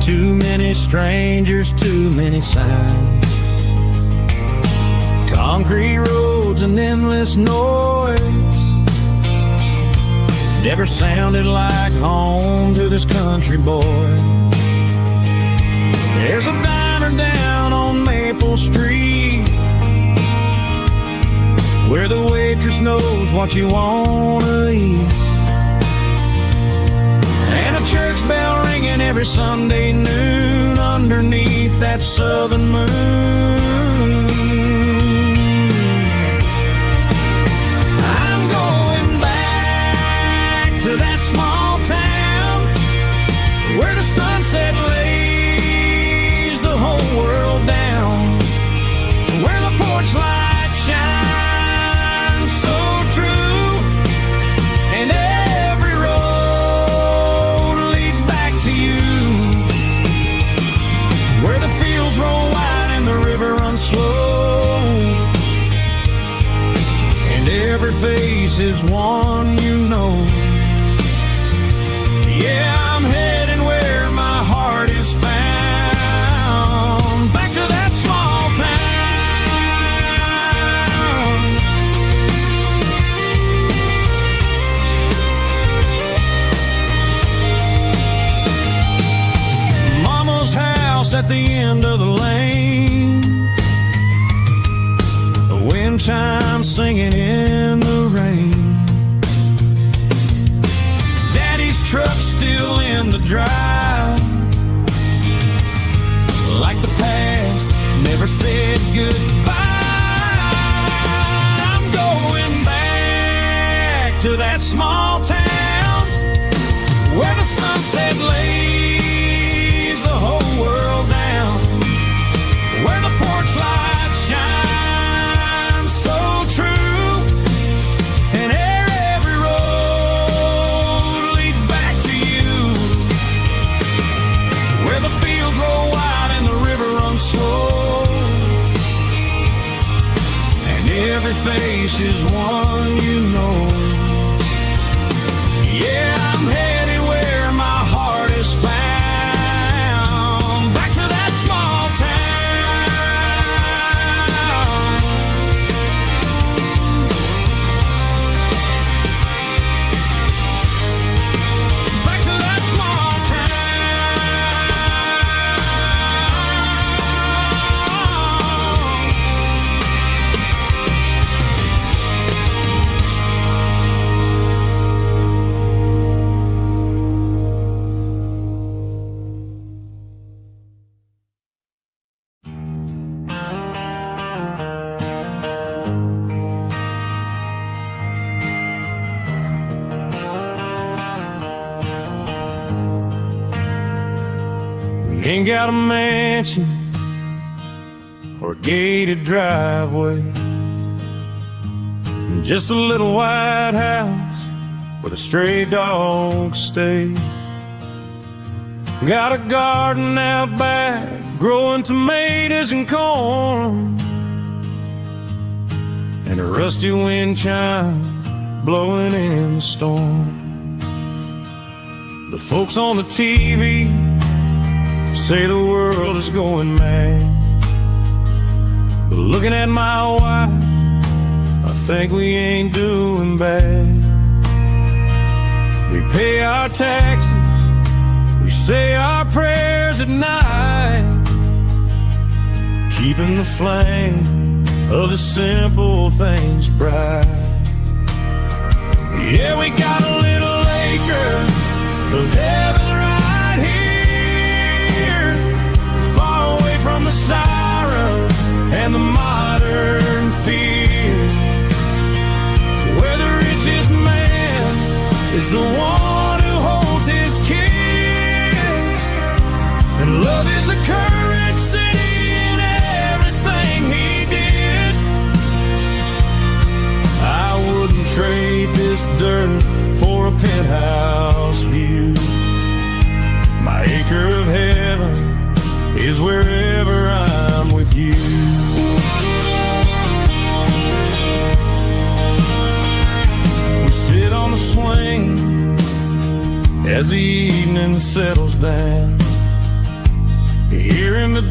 Too many strangers, too many signs, concrete roads and endless noise. Never sounded like home to this country boy. There's a diner down on Maple Street where the waitress knows what you wanna eat, and a church bell ringing every Sunday noon underneath that southern moon. I'm going back to that small town where the sunset lays the whole world down, where the porch lights shine so true, and every road leads back to you, where the fields roll wide and the river runs slow, and every face is one you know. Yeah, I'm heading where my heart is found, back to that small town. Mama's house at the end of the lane, the wind chimes singing in the rain, truck still in the drive, like the past never said goodbye. I'm going back to that small town where the sunset lays the whole world down, where the porch lights shine so true, and every road leads back to you, where the fields roll wide and the river runs slow, and every face is one you know. Yeah, I'm headed where my heart is found, back to that small town. Back to that small Ain't got a mansion or a gated driveway, just a little white house where the stray dogs stay. Got a garden out back growing tomatoes and corn, and a rusty wind chime blowing in the storm. The folks on the TV say the world is going mad, but looking at my wife, I think we ain't doing bad. We pay our taxes, we say our prayers at night, keeping the flame of the simple things bright. Yeah, we got a little acre of heaven right here, far away from the sirens and the modern fear, where the richest man is the one who holds his kids, and love is a currency in everything he did. I wouldn't trade this dirt for a penthouse view. My acre of heaven is wherever I'm with you. We sit on the swing as the evening settles down,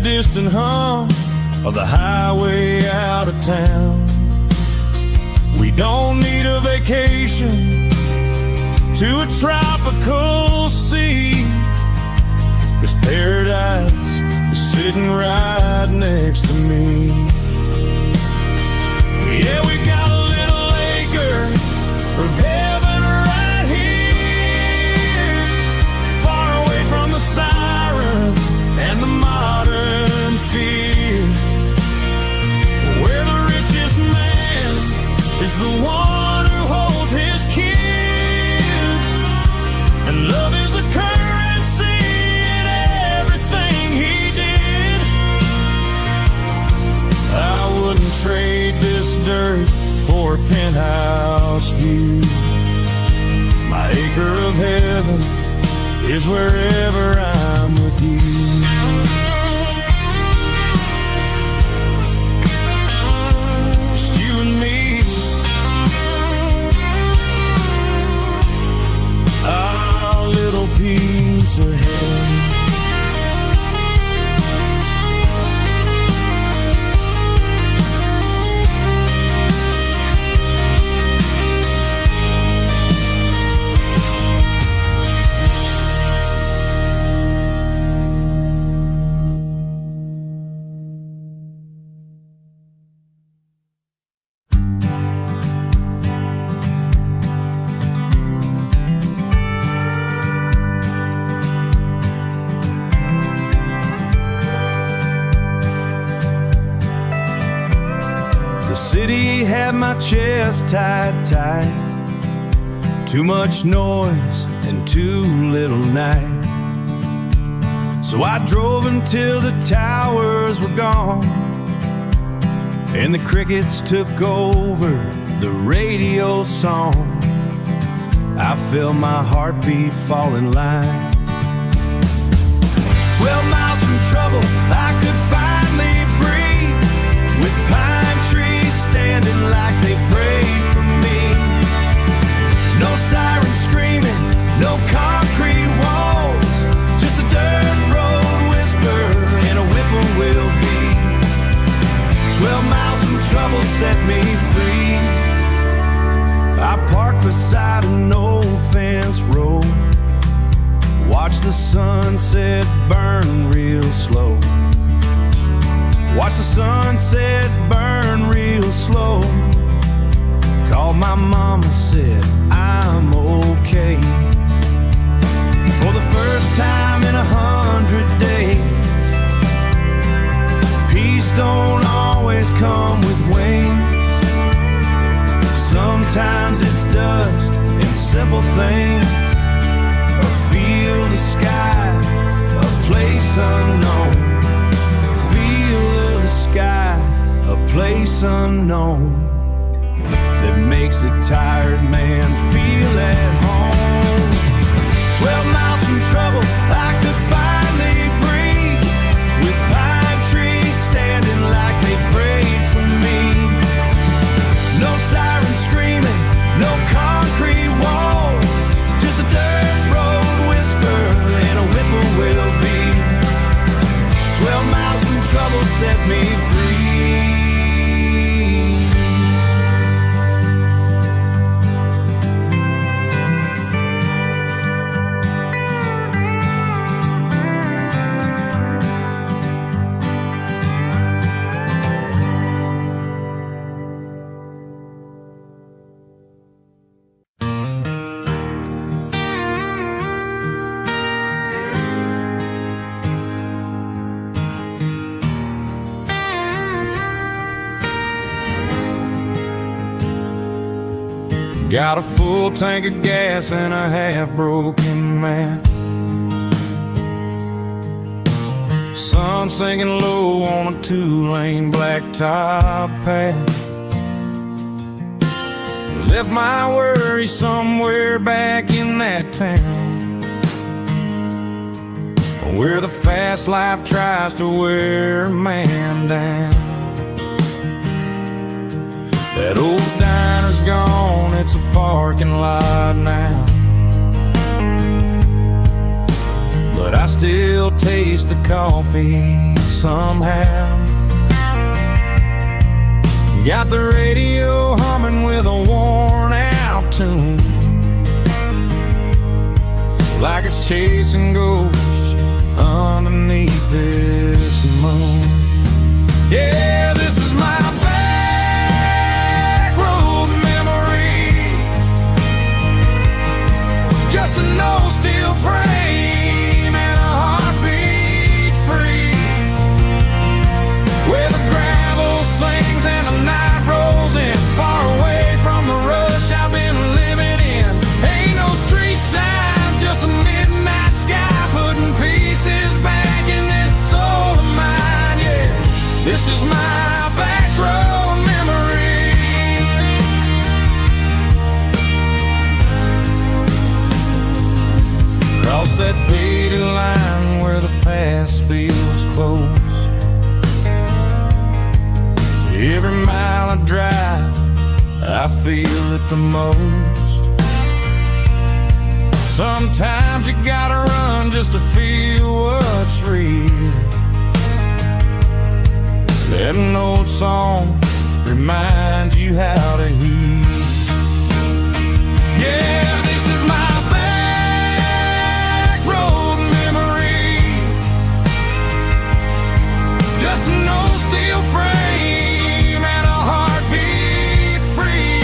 distant hum of the highway out of town. We don't need a vacation to a tropical sea, 'cause paradise is sitting right next to me. Yeah, we got a little acre of heaven right here, far away from the sirens and the modern fear, where the richest man is the one who holds his kids, and love is the currency in everything he did. I wouldn't trade this dirt for a penthouse view. My acre of heaven is wherever I'm with you. Just you and me, our little piece of heaven. The city had my chest tied tight, too much noise and too little night. So I drove until the towers were gone and the crickets took over the radio song. I felt my heartbeat fall in line. 12 miles from trouble, I could finally breathe, with pine trees standing like they prayed for me. No sirens screaming, no concrete walls, just a dirt road whisper and a whippoorwill beat. 12 miles from trouble set me free. I parked beside an old fence road, watch the sunset burn real slow. Watch the sunset burn real slow. Called my mama, said I'm okay. For the first time in 100 days, peace don't always come with wings. Sometimes it's dust and simple things, a field, a sky, a place unknown. Sky, a place unknown, that makes a tired man feel at home. 12 miles from trouble, I could finally breathe, with pine trees standing like they prayed for me. No sirens screaming, no concrete walls, just a dirt road whisper and a whippoorwill beat. 12 miles from trouble set me free. Got a full tank of gas and a half-broken man. Sun sinking low on a two-lane blacktop path. Left my worries somewhere back in that town, where the fast life tries to wear a man down. That old diner's gone, it's a parking lot now. but I still taste the coffee somehow. Got the radio humming with a worn-out tune, like it's chasing ghosts underneath this moon. Yeah, this is my back road memory, just an old steel frame and a heartbeat free, where the gravel sings and the night rolls in, far away from the rush I've been living in. Ain't no street signs, just a midnight sky putting pieces back in this soul of mine. Yeah, this is my back road memory. Cross that faded line where the past feels close. Every mile I drive, I feel it the most. Sometimes you gotta run just to feel what's real. Let an old song remind you how to heal. Yeah, this is my back road memory, just an old steel frame and a heartbeat free,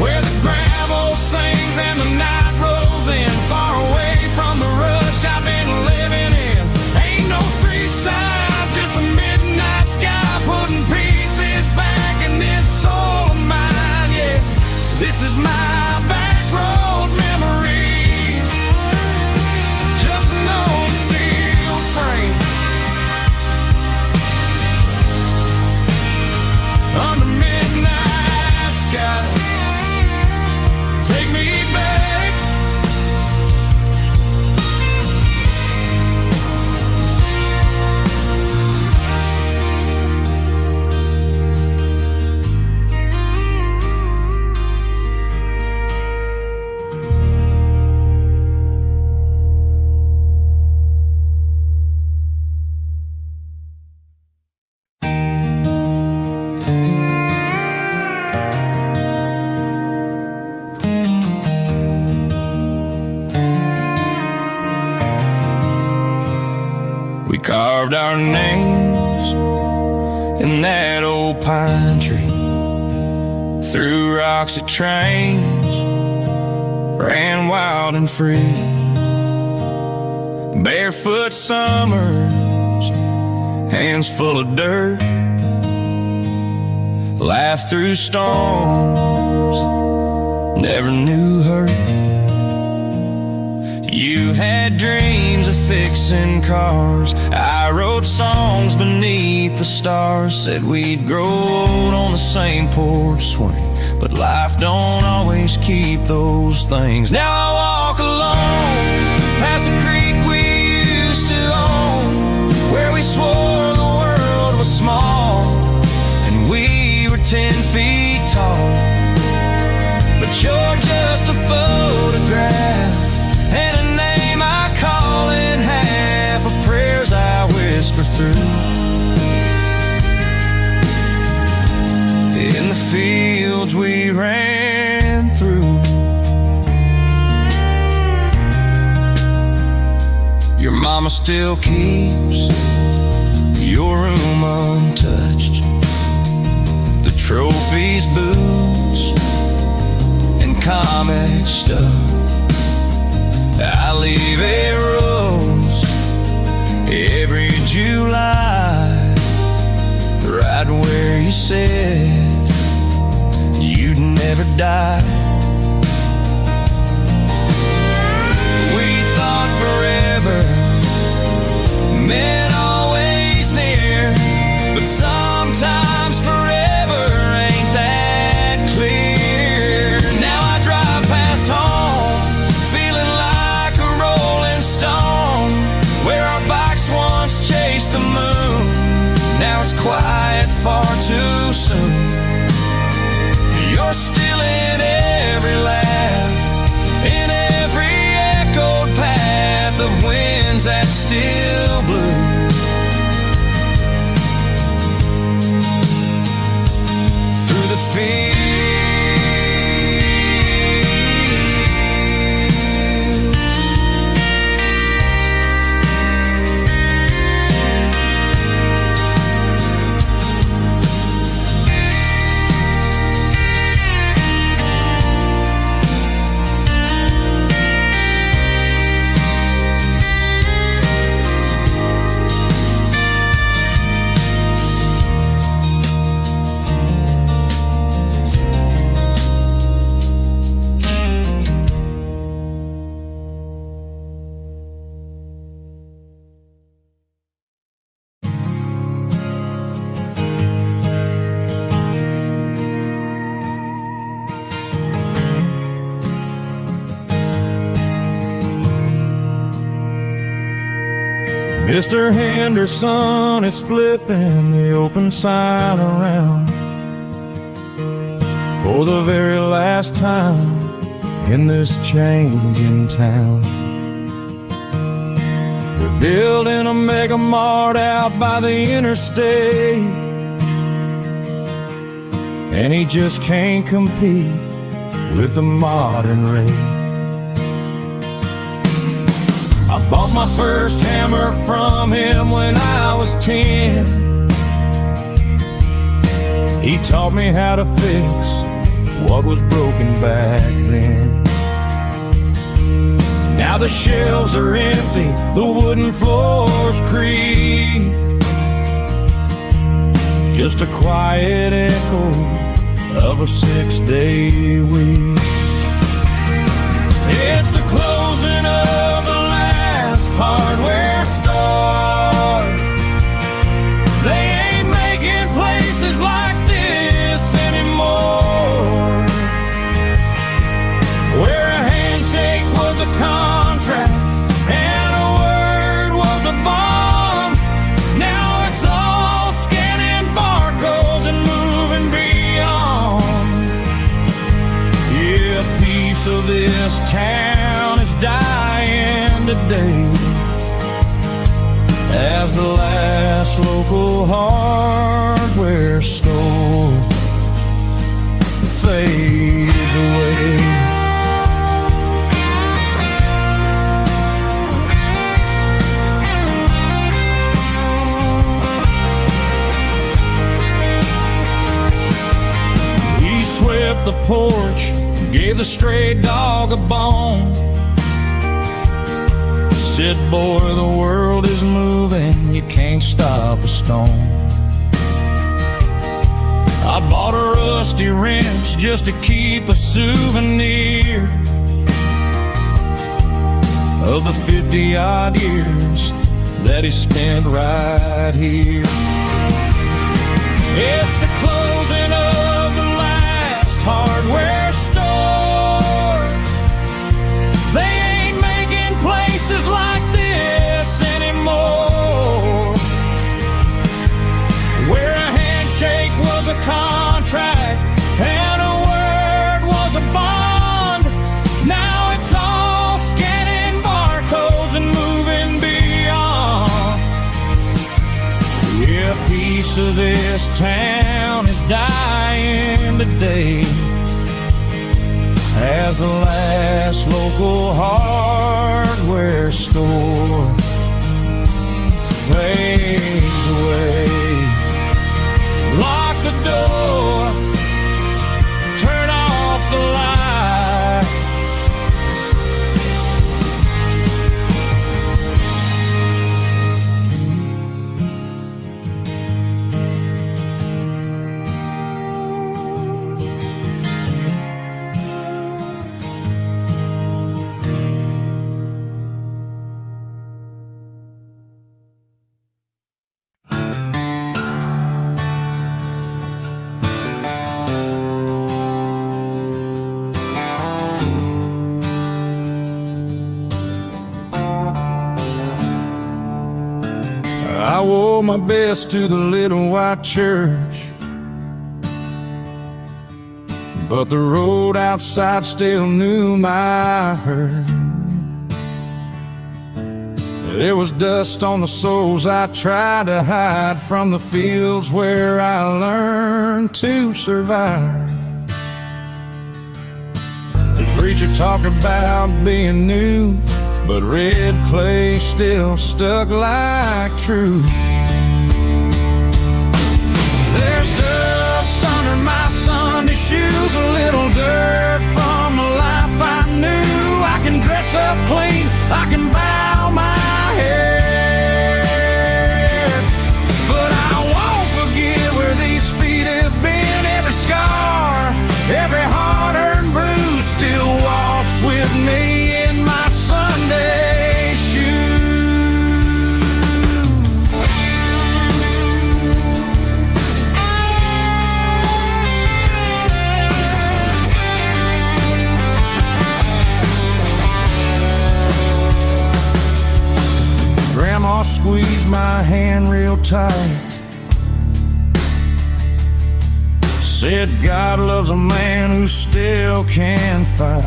where the gravel sings and the night rolls in, far away from the rush I've been living in. Ain't no street signs, just a midnight sky putting pieces back in this soul of mine. Yeah, this is my back road memory, just an old steel frame under midnight sky. Take me back. We carved our names in that old pine tree, through rocks at trains, ran wild and free. Barefoot summers, hands full of dirt, laughed through storms, never knew hurt. You had dreams of fixing cars, I wrote songs beneath the stars, said we'd grow old on the same porch swing, but life don't always keep those things. Now I walk alone past the creek we used to own, where we swore the world was small and we were 10 feet tall, but you're just a photograph and a name I call in half of prayers I whisper through. In the fields we ran through, your mama still keeps your room untouched, the trophies, boots, and comic stuff. I leave a rose every July, right where you said you'd never die. We thought forever meant always near, but sometimes forever ain't that clear. Now I drive past home feeling like a rolling stone, where our bikes once chased the moon. Now it's quiet far too soon. You're still in every laugh, in every echoed path still blue. Through the fields, Mr. Henderson is flipping the open sign around for the very last time in this changing town. They're building a mega mart out by the interstate, and he just can't compete with the modern rate. I bought my first hammer from him when I was 10. He taught me how to fix what was broken back then. Now the shelves are empty, the wooden floors creak, just a quiet echo of a 6-day week. It's the closing of the hardware store. They ain't making places like this anymore, where a handshake was a contract and a word was a bond. Now it's all scanning barcodes and moving beyond. Yeah, a piece of this town is dying today as the last local hardware store fades away. He swept the porch, gave the stray dog a bone, said, boy, the world is moving, you can't stop a stone. I bought a rusty wrench just to keep a souvenir of the 50-odd years that he spent right here. It's the closing of the last hardware store. They ain't making places like this anymore, where a handshake was a contract and a word was a bond. Now it's all scanning barcodes and moving beyond. Yeah, a piece of this town is dying today as the last local hardware store fades away. Lock the door, turn off the light. I wore my best to the little white church, but the road outside still knew my hurt. There was dust on the souls I tried to hide from the fields where I learned to survive. The preacher talked about being new, but red clay still stuck like true. There's dust under my Sunday shoes, a little dirt from a life I knew. I can dress up clean, I can bow my head, but I won't forget where these feet have been. Every scar, every hard-earned bruise still walks with me in my Sunday shoes. Grandma squeezed my hand real tight, said God loves a man who still can fight.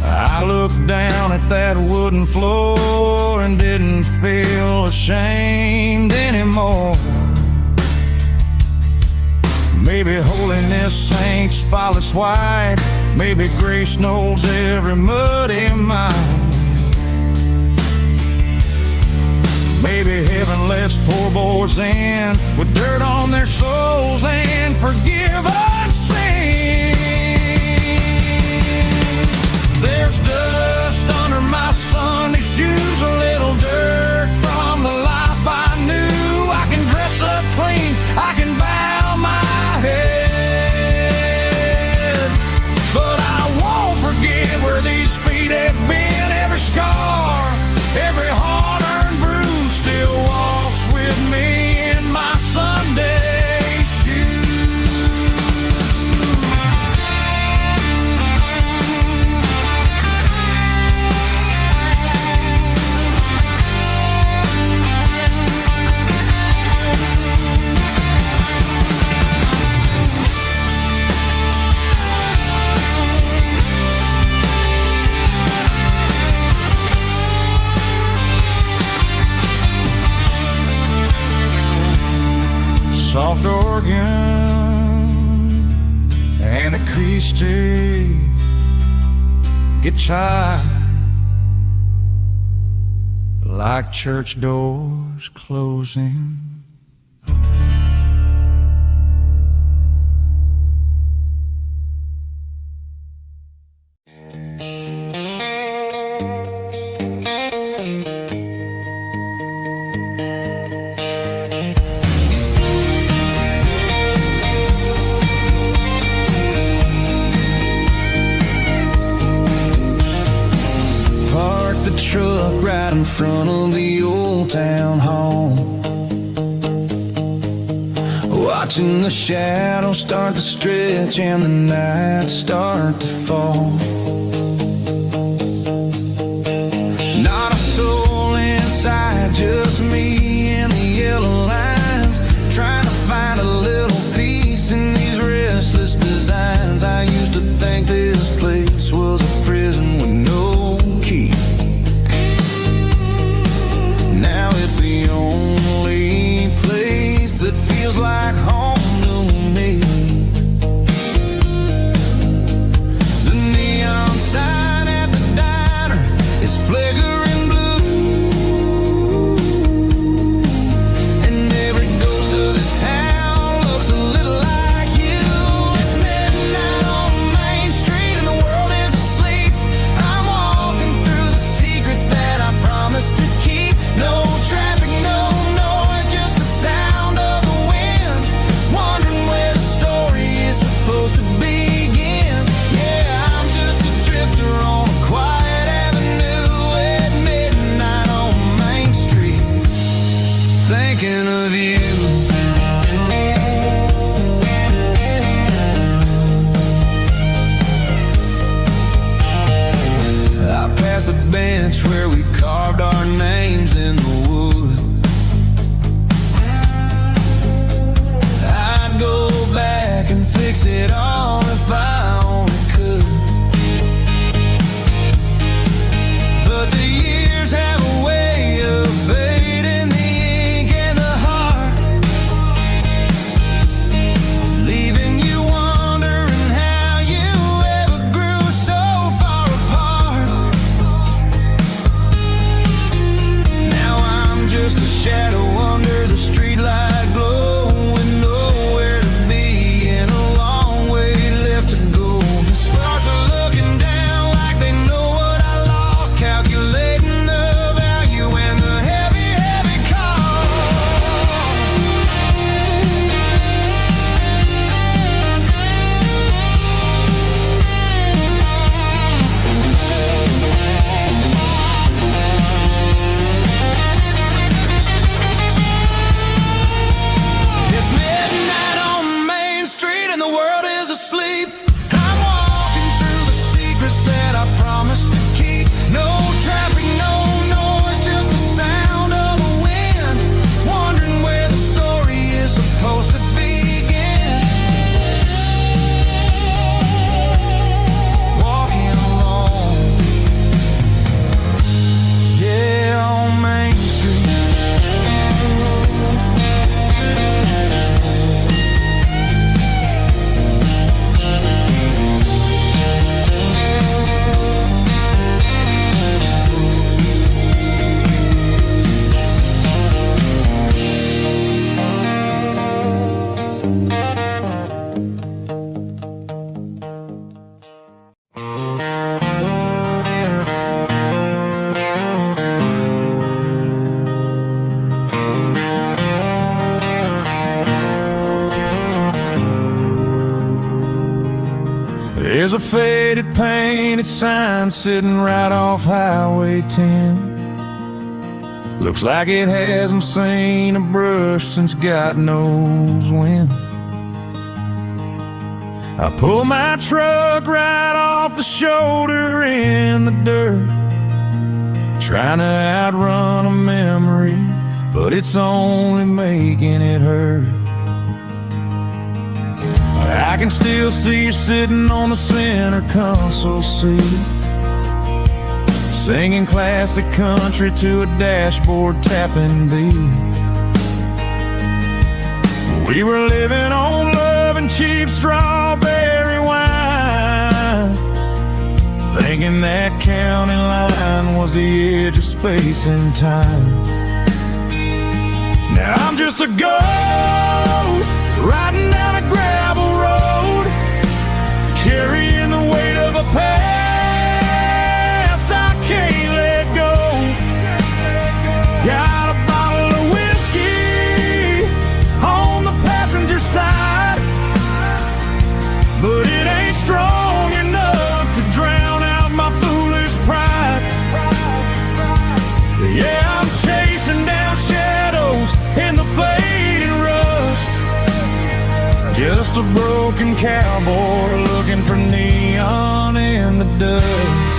I looked down at that wooden floor and didn't feel ashamed anymore. Maybe holiness ain't spotless white, maybe grace knows every muddy mile. Maybe heaven lets poor boys in with dirt on their souls and forgiven sin. There's dust under my Sunday shoes, a little dirt from the life I knew. I can dress up clean, I can bow my head, but I won't forget where these feet have been. Every scar, every hard-earned bruise still walks with me in my Sunday shoes. Soft organ and a Christy guitar, like church doors closing. Truck right in front of the old town hall, watching the shadows start to stretch and the night start to fall. Not a soul inside, just me and the yellow lines, trying to find a little peace in these restless designs. I used to think this place was a prison with no key. Now it's the only place that feels like home to me. The neon sign There's a faded painted sign sitting right off Highway 10. Looks like it hasn't seen a brush since God knows when. I pull my truck right off the shoulder in the dirt, trying to outrun a memory, but it's only making it hurt. I can still see you sitting on the center console seat, singing classic country to a dashboard tapping beat. We were living on love and cheap strawberry wine, thinking that county line was the edge of space and time. Now I'm just a ghost riding down a gravel road, carrying the weight of a past I can't let go. Got a bottle of whiskey on the passenger side, but it ain't strong enough to drown out my foolish pride. Yeah, I'm chasing down shadows in the fading rust, just a broken cowboy looking for neon in the dust.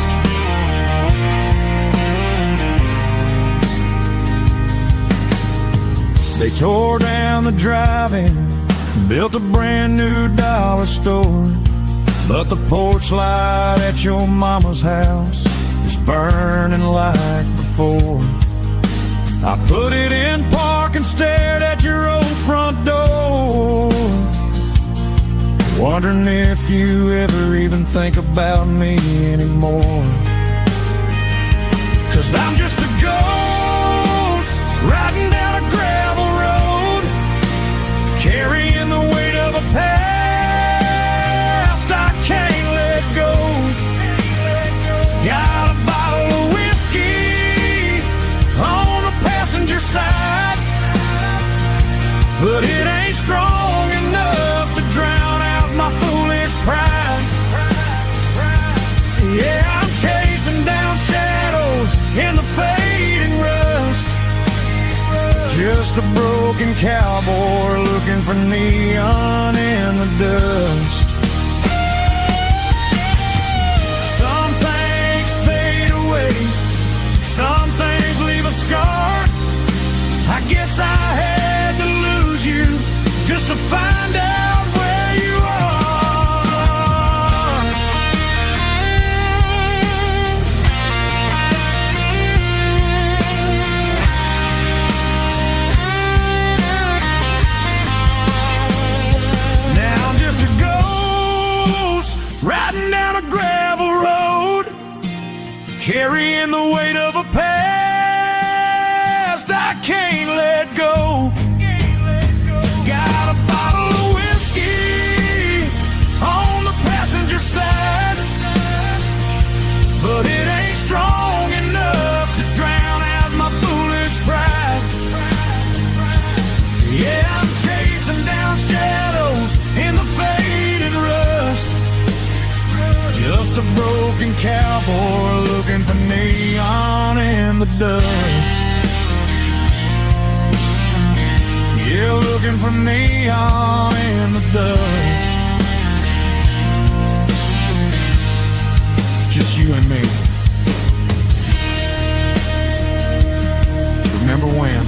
They tore down the drive-in, built a brand new dollar store, but the porch light at your mama's house is burning like before. I put it in park and stared at your old front door, wondering if you ever even think about me anymore. 'Cause I'm just a ghost riding down a gravel road, carrying the weight of a past I can't let go. Got a bottle of whiskey on the passenger side, but it ain't strong enough to drown out my foolish pride. Yeah, I'm chasing down shadows in the fading rust, just a broken cowboy looking for neon in the dust. Some things fade away, some things leave a scar. I guess I had to lose you just to find out where you are. Now I'm just a ghost riding down a gravel road, carrying the weight of a past I can't let go. Got a bottle of whiskey on the passenger side, but it ain't strong enough to drown out my foolish pride. Yeah, I'm chasing down shadows in the faded rust, just a broken cowboy looking for neon in the dust. Yeah, looking for neon in the dust. Just you and me. Remember when?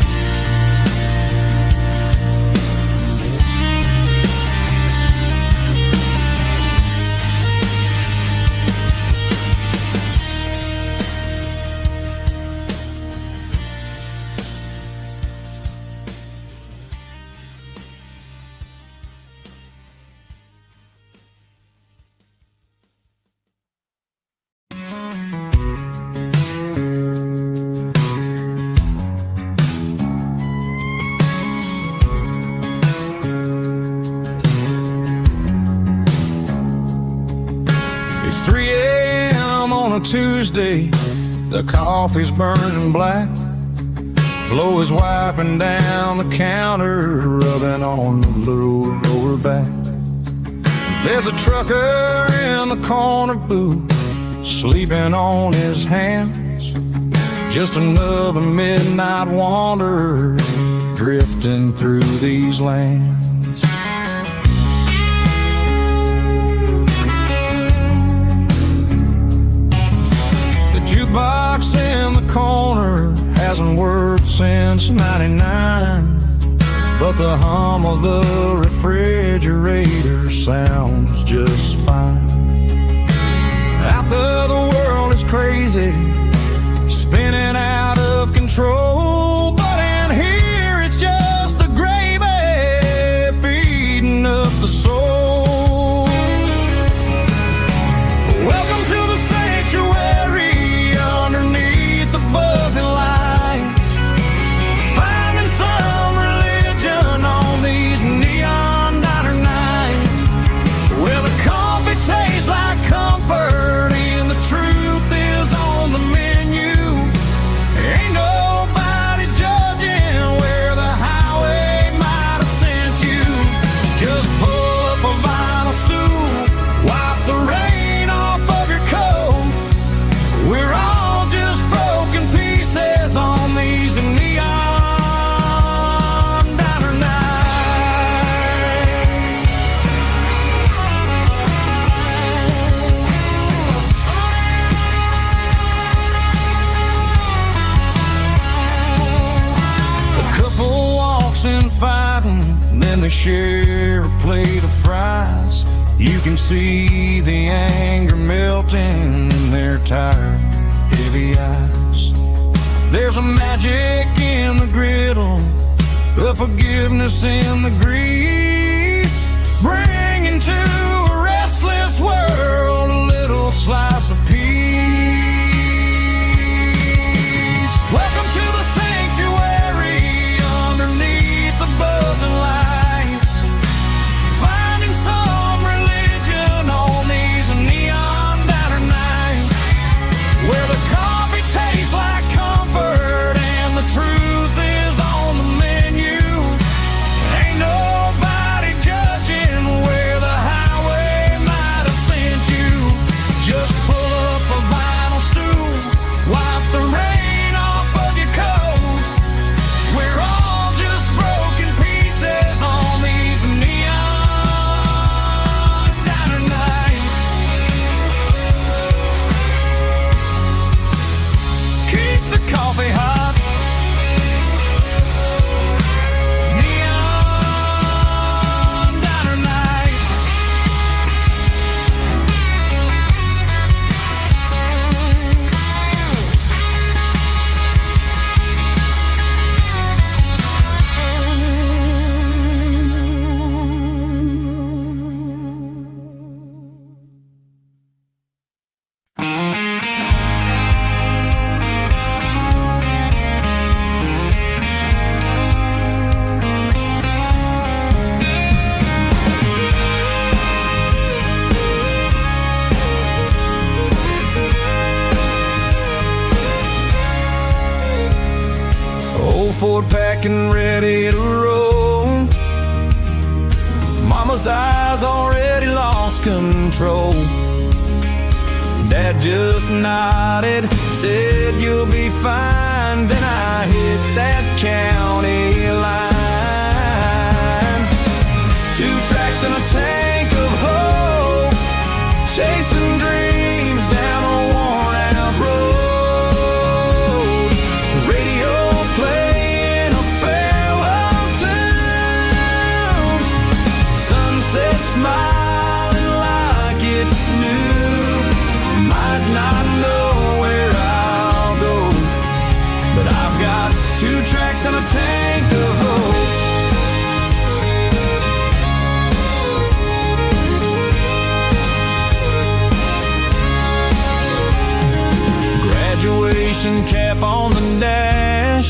Tuesday, the coffee's burning black, Flo is wiping down the counter, rubbing on the little lower back. There's a trucker in the corner booth, sleeping on his hands. Just another midnight wanderer, drifting through these lands. The jukebox in the corner hasn't worked since '99, but the hum of the refrigerator sounds just fine. Out there the world is crazy, spinning out of control, but in here it's just the gravy feeding up the soul. Welcome to the sanctuary underneath the buzzing lights, finding some religion on these neon diner nights, where the coffee tastes like comfort and the truth is on the menu. Ain't nobody judging where the highway might have sent you. Just pull up a vinyl stool, wipe the rain off of your coat. We're all just broken pieces on these neon diner nights. A couple walks in fighting, then they share a plate of fries. You can see the anger melting in their tired, heavy eyes. There's a magic in the griddle, a forgiveness in the grease, bringing to a restless world a little slice of peace. Welcome to the sanctuary underneath the buzzing lights, finding some religion on these neon diner nights, where the coffee tastes like comfort and the truth is on the menu. Ain't nobody judging where the highway might have sent you. Just pull up a vinyl stool, wipe the rain off of your coat. We're all just broken pieces on these neon diner nights. Keep the coffee hot. Neon diner nights. Old Ford packing ready to roll. Mama's eyes already lost control. Dad just nodded, said you'll be fine. Then I hit that county line. 2 tracks and a tank of hope, chasing dreams down a worn out road. Radio playing a farewell tune, sunset smiling like it knew. Might not know where I'll go, but I've got 2 tracks and a tank of hope. Graduation cap on the dash,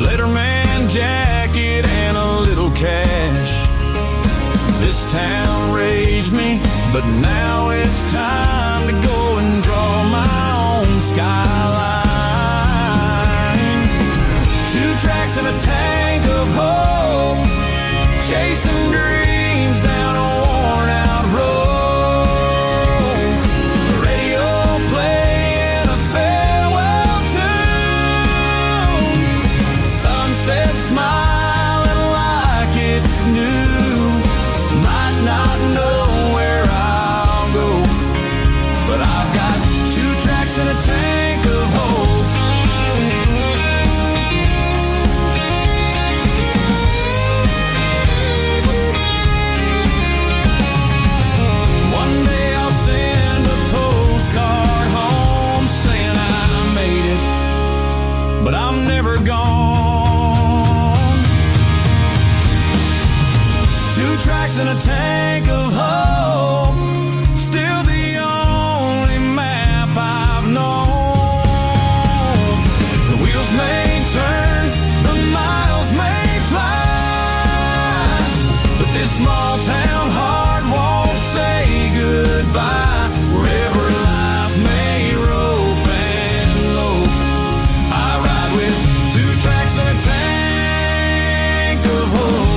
letterman jacket and a little cash. This town raised me, but now it's time to go and draw my own skyline. 2 tracks and a tank of hope, chasing dreams down a forever gone. 2 tracks and a tank of hope, still the only map I've known. The wheels may turn, the miles may fly, but this small town heart won't say goodbye. Wherever life may rope and lope, I ride with 2 tracks and a tank of hope.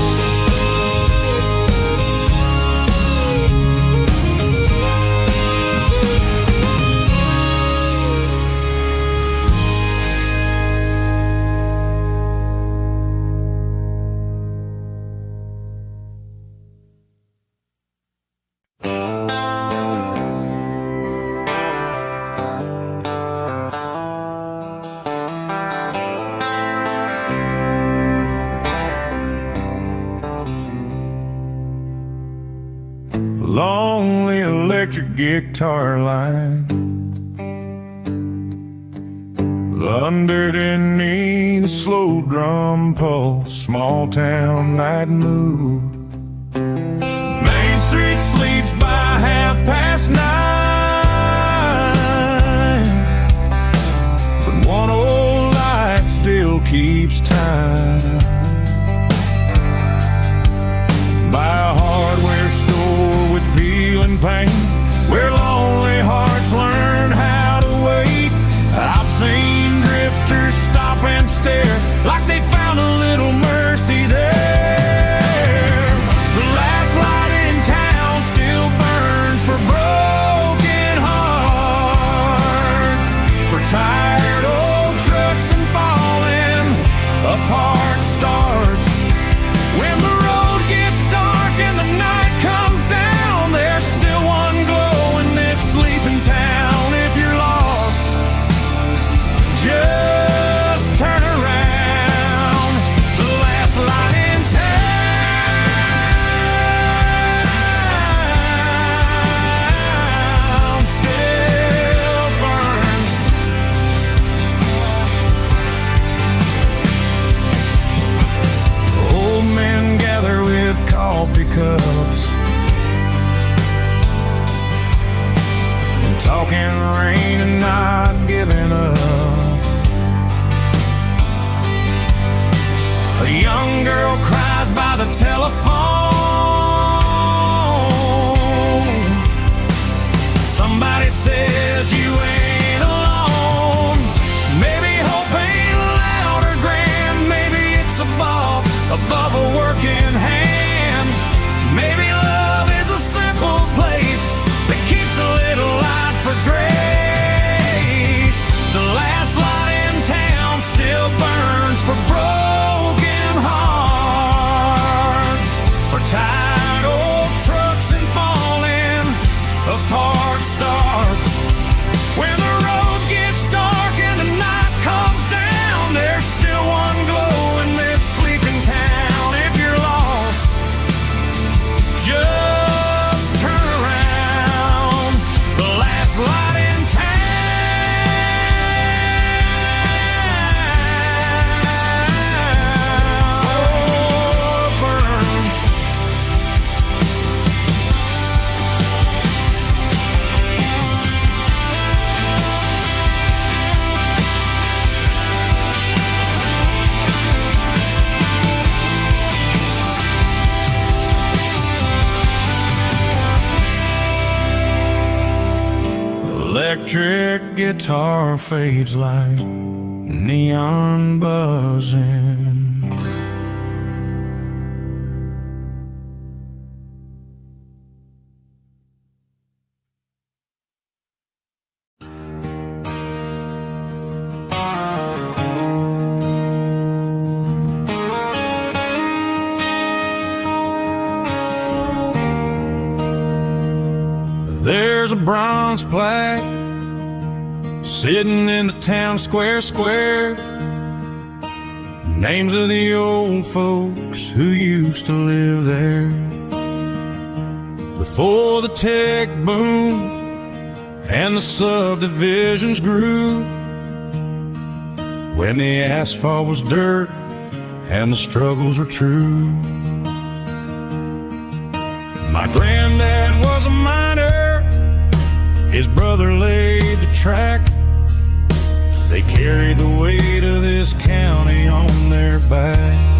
Lonely electric guitar line underneath the slow drum pulse, small town night mood. Main Street sleeps by 9:30, but one old light still keeps time. By a hardware store with peeling paint, where lonely hearts learn how to wait. I've seen drifters stop and stare like they found a little mercy there. The last light in town still burns for broken hearts, for tired old trucks and falling apart starts. When the road gets dark and the night comes down, there's still one glow in this sleeping town. If you're lost, just turn around. The last light in town still burns. Old men gather with coffee cups, talking rain and not giving up. A young girl cries by the telephone. Somebody says you ain't alone. Maybe hope ain't loud or grand. Maybe it's above a working hand. Maybe love is a simple place that keeps a little light for grace. The last light in town still burns for broken hearts, for tired old trucks and falling apart starts. When the road gets dark and the night comes down, there's still one glow in this sleeping town. If you're lost, just turn around. The last light in town burns. Electric guitar fades like neon buzzing. There's a bronze plaque sitting in the town square. Names of the old folks who used to live there before the tech boom and the subdivisions grew. when the asphalt was dirt and the struggles were true. My granddad was a miner, his brother laid the track. They carried the weight of this county on their back.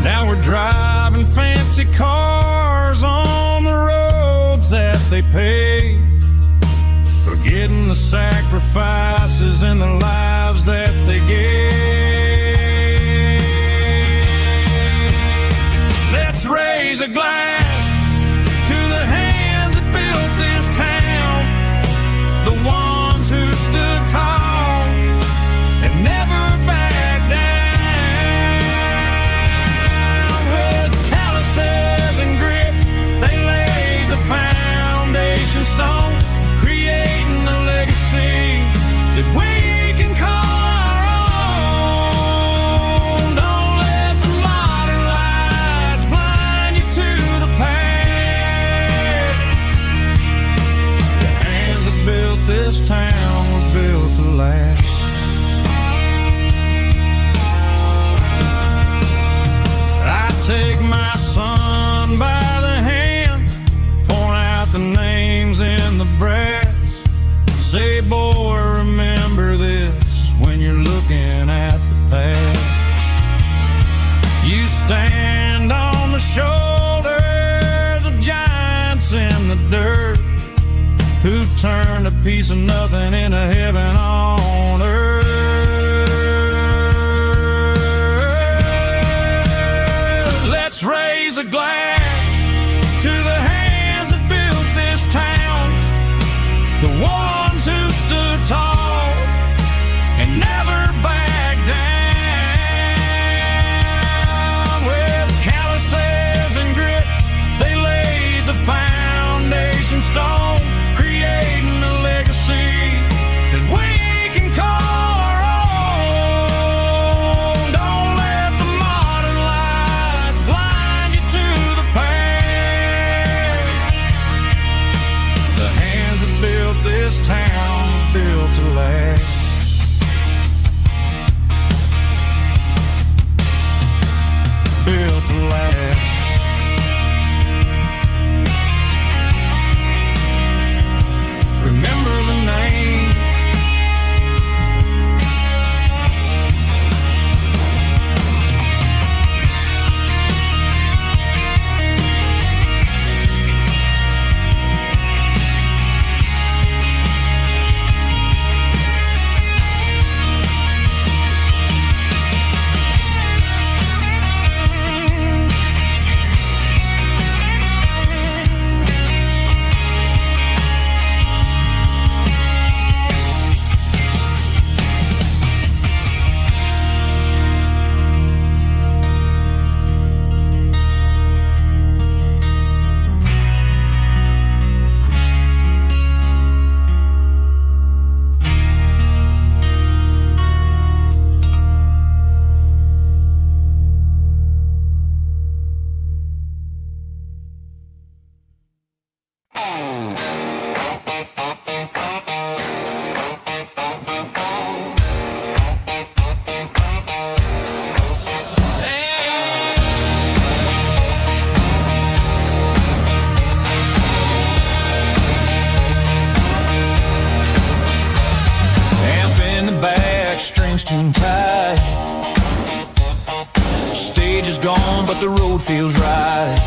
Now we're driving fancy cars on the roads that they pay, forgetting the sacrifices and the lives that they gave. Let's raise a glass to the hands that built this town, the ones who stood tall and never backed down. With calluses and grit, they laid the foundation stone, creating a legacy that we can call our own. Don't let the modern lights blind you to the past. The hands that built this town were built to last. I take my son by the hand, point out the names in the brass. Say, boy, remember this when you're looking at the past. You stand on the shoulders of giants in the dirt, who turned a piece of nothing into heaven on earth. Let's raise a glass to the hands that built this town, the ones who stood tall and never backed down. With calluses and grit, they laid the foundation stone, creating a legacy that we can call our own. Don't let the modern lights blind you to the past. The hands that built this town were built to last. Built to last. Remember the names. Strings too tight. Stage is gone, but the road feels right.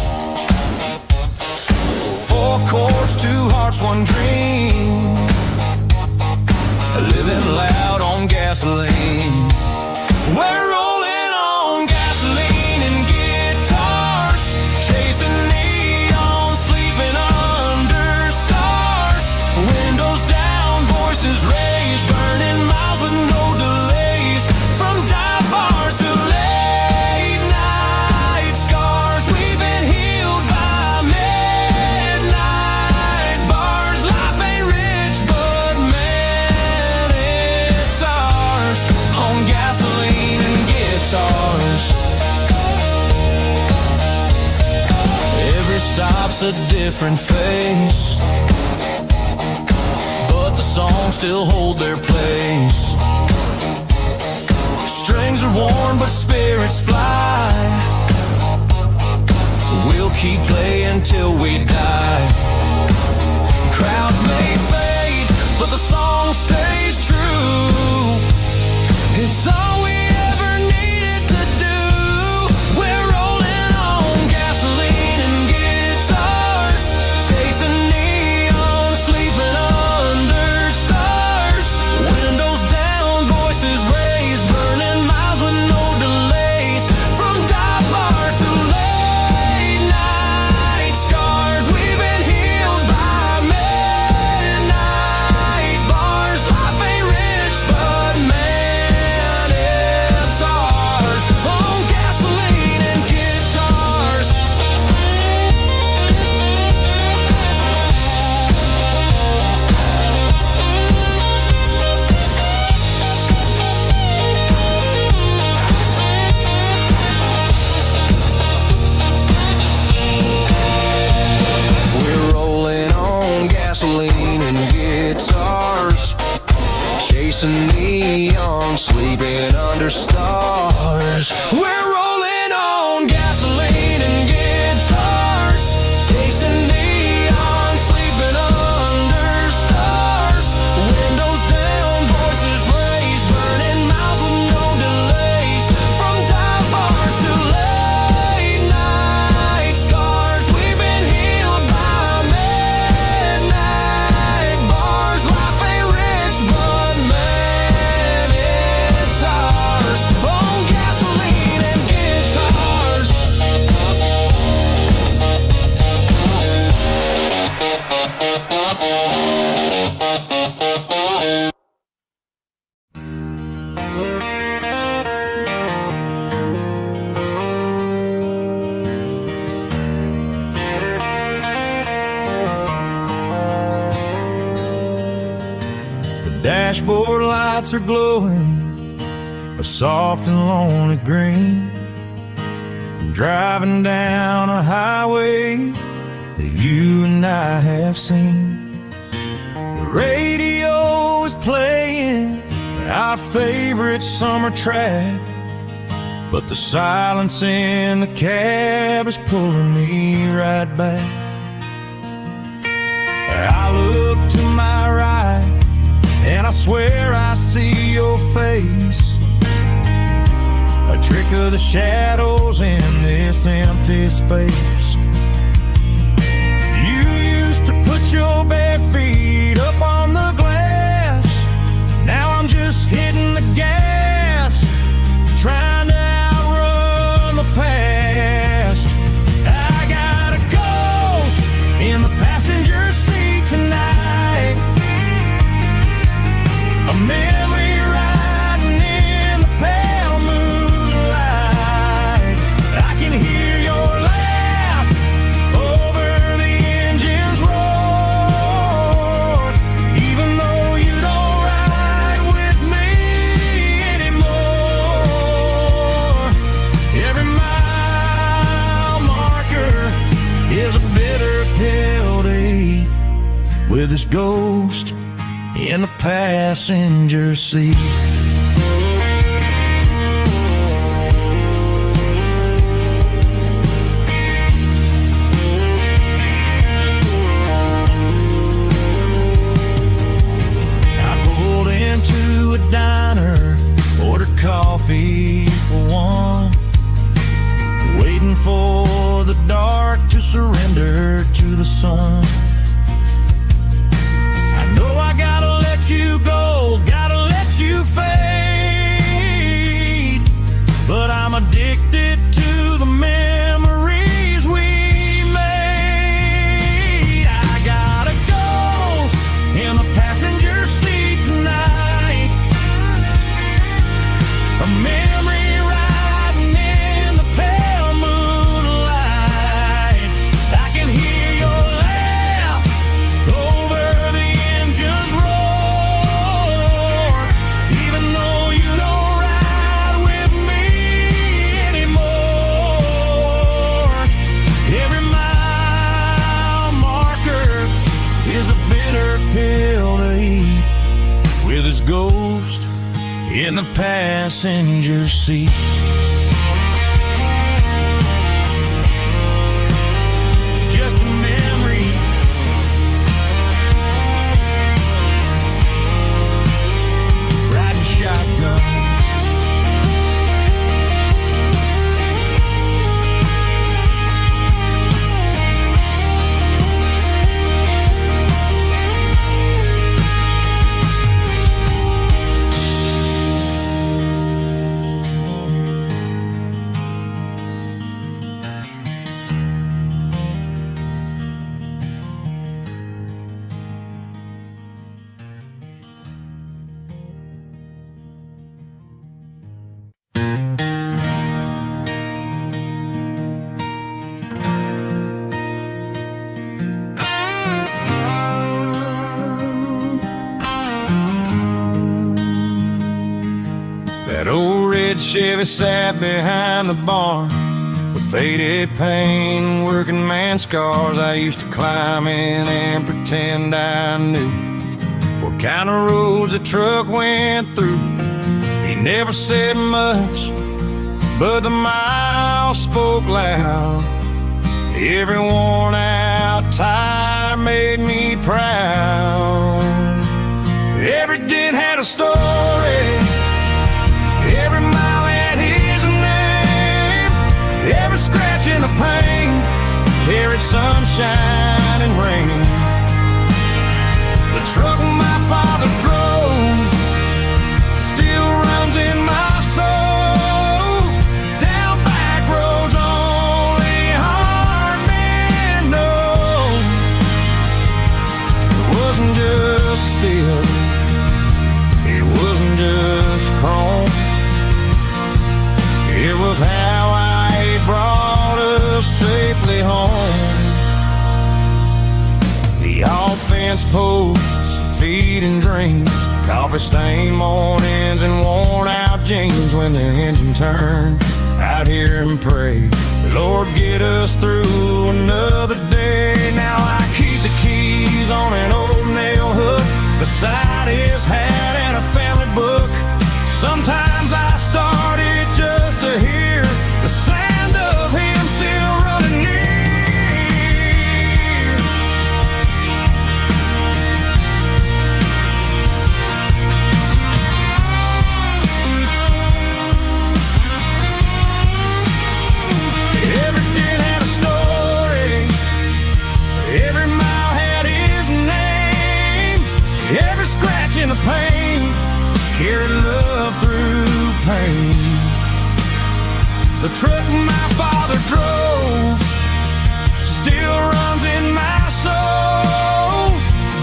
4 chords, 2 hearts, 1 dream. Living loud on gasoline. We're rolling on gasoline and guitars, chasing neon, sleeping under stars. Windows down, voices raised, burning miles with no delays. From dive bars to late night scars, we've been healed by midnight bars. Life ain't rich, but man, it's ours. On gasoline and guitars. Every stop's a different face, but the songs still hold their place. Strings are worn, but spirits fly. We'll keep playing till we die. Crowds may fade, but the song stays true. It's all we ever needed to do. We're rolling on gasoline and guitars, chasing neon, sleeping under stars. Windows down, voices raised, burning miles with no delays. From dive bars to late night scars, we've been healed by midnight bars. Life ain't rich, but man, it's ours. On gasoline and guitars. We're rolling on gasoline and guitars, chasing neon, sleeping under stars. We're rolling on gasoline and guitars, chasing neon, sleeping under stars. Windows down, voices raised, burning miles with no delays. From dive bars to late night scars, we've been healed by midnight bars. Life ain't rich, but man, it's ours. On gasoline and guitars. The dashboard lights are glowing a soft and lonely green. Driving down a highway that you and I have seen. The radio is playing our favorite summer track, but the silence in the cab is pulling me right back. I look to my right and I swear I see your face, a trick of the shadows in this empty space. You used to put your bare feet up on the glass. Now I'm just hitting the gas, trying to outrun the past. I got a ghost in the passenger seat tonight, a memory riding in the pale moonlight. I can hear your laugh over the engine's roar, even though you don't ride with me anymore. Every mile marker is a bitter pill to eat, with this ghost in the passenger seat. I pulled into a diner, ordered coffee for one, waiting for the dark to surrender to the sun. I know I gotta let you go, gotta let you fade, but I'm addicted to the memories we made. I got a ghost in the passenger seat tonight, a memory riding in the pale moonlight. I can hear your laugh over the engine's roar, even though you don't ride with me anymore. Every mile marker is a bitter pill to eat, with his ghost in the passenger seat. Just a memory, riding shotgun. That old red Chevy sat behind the barn with faded paint, working man scars. I used to climb in and pretend I knew what kind of roads the truck went through. He never said much, but the miles spoke loud. Every worn out tire made me proud. Every dent had a story. Every mile had his name. Every scratch in the pain carried sunshine and rain. The truck my father drove still runs in my soul. Down back roads only hard men know. It wasn't just steel, it wasn't just chrome. It was how I brought us safely home. The old fence posts, feeding dreams, coffee-stained mornings and worn-out jeans. When the engine turned, I'd hear him pray, Lord, get us through another day. Now I keep the keys on an old nail hook beside his hat and a family book. Sometimes I started just to hear the sound of him still running near. Every dent had a story, every mile had his name. Every scratch in the pain carried love through pain. The truck my father drove still runs in my soul.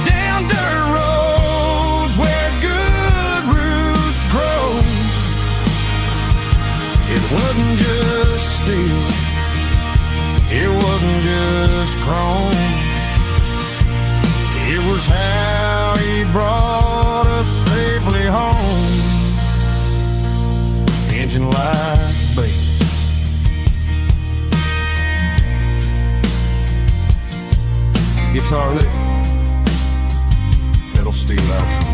Down dirt roads where good roots grow. It wasn't just steel, it wasn't just chrome. It was how he brought us safely home. Engine light bass, guitar lick, pedal steel out.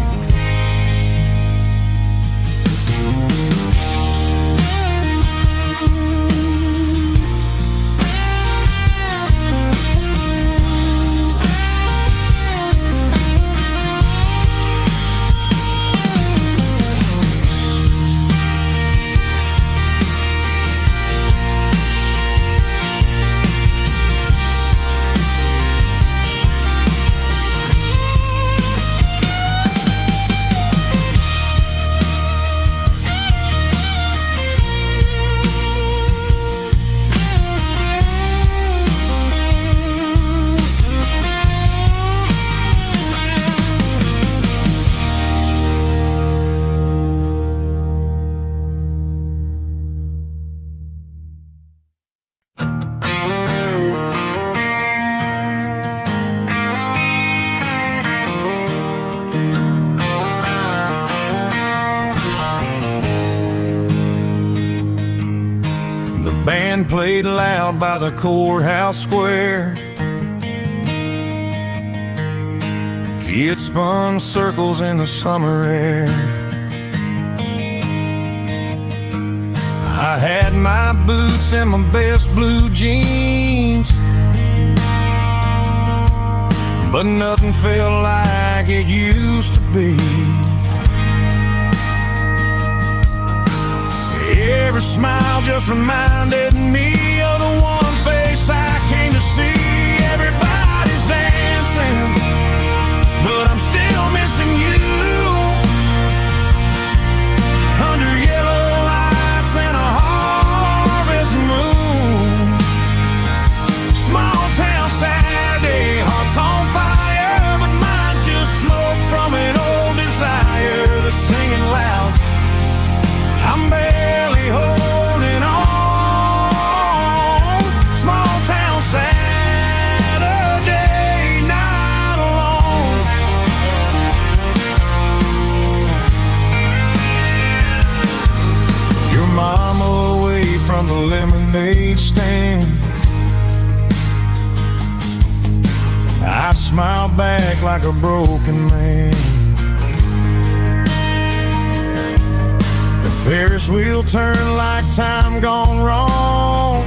Band played loud by the courthouse square. Kids spun circles in the summer air. house and my best blue jeans, but nothing felt like it used to be. Every smile just reminded me of the one face I came to see. Everybody's dancing, but I'm still missing you. Under yellow lights and a harvest moon, small town Saturday, hearts on fire, but mine's just smoke from an old desire that's singing loud. I'm barely holding on. Small town Saturday night alone. Your mama away from the lemonade stand, I smile back like a broken man. The Ferris wheel turned like time gone wrong,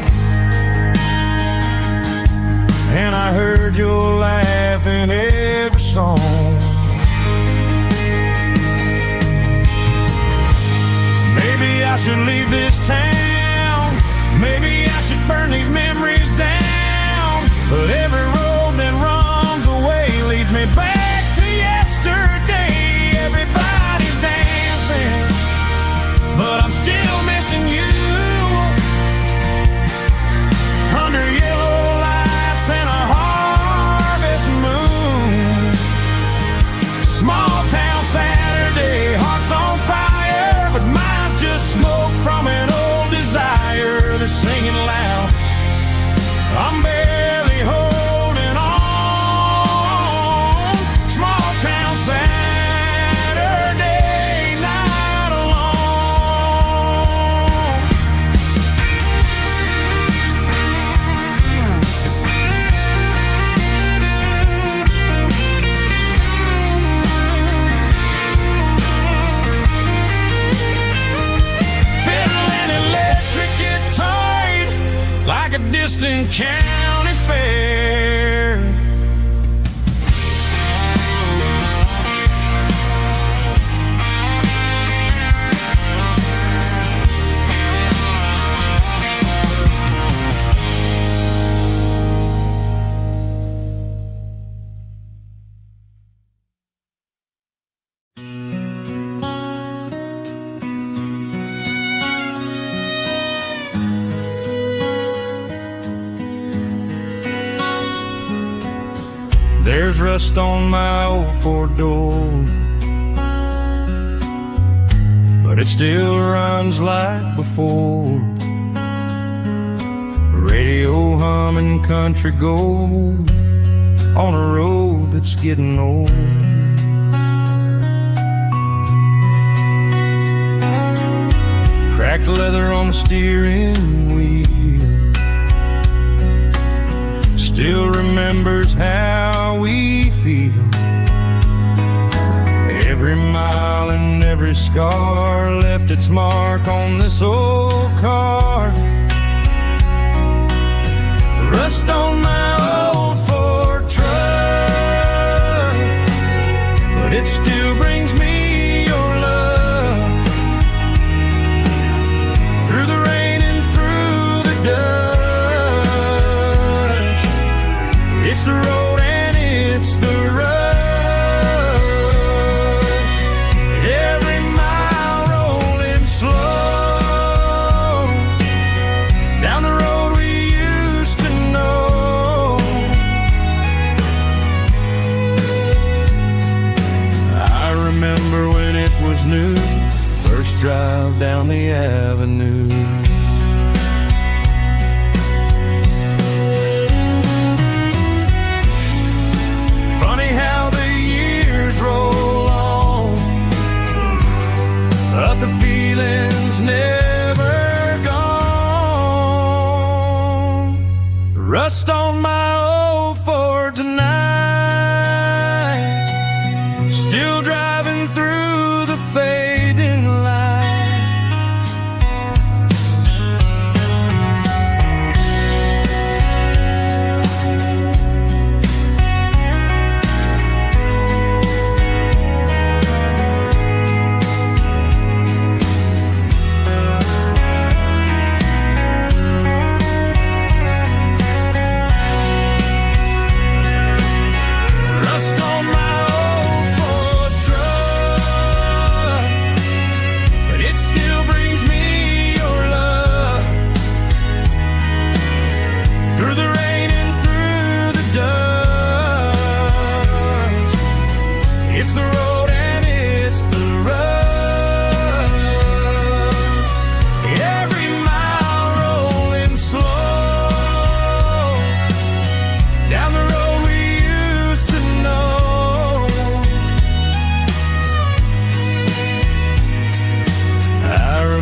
and I heard your laugh in every song. Maybe I should leave this town, maybe I should burn these memories down, but every road that runs away leads me back to yesterday. Everybody's dancing, but I'm still missing you. Under yellow lights and a harvest moon, small town Saturday, hearts on fire, but mine's just smoke from an old desire that's singing loud. I'm barely holding on. Small town Saturday night alone. Fiddle and electric guitar like a distant county fair. There's rust on my old Ford door, but it still runs like before. Radio humming country gold on a road that's getting old. Cracked leather on the steering wheel still remembers how we feel. Every mile and every scar left its mark on this old car. Rust on my old Ford truck, but it still brings me your love. Through the rain and through the dust, it's the road and it's the rush. Every mile rolling slow down the road we used to know. I remember when it was new, first drive down the avenue. Roll on, but the feeling's never gone. Rust on my old Ford tonight, still driving through the fading light.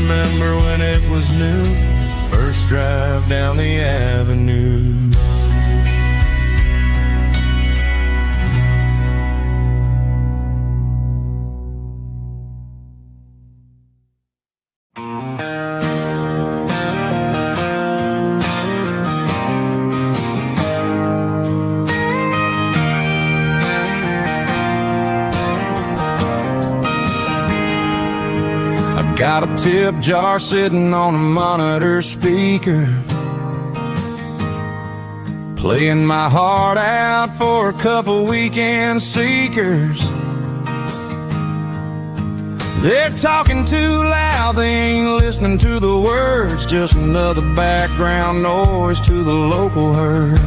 remember when it was new, first drive down the avenue. Got a tip jar sitting on a monitor speaker, playing my heart out for a couple weekend seekers. They're talking too loud, they ain't listening to the words, just another background noise to the local herd.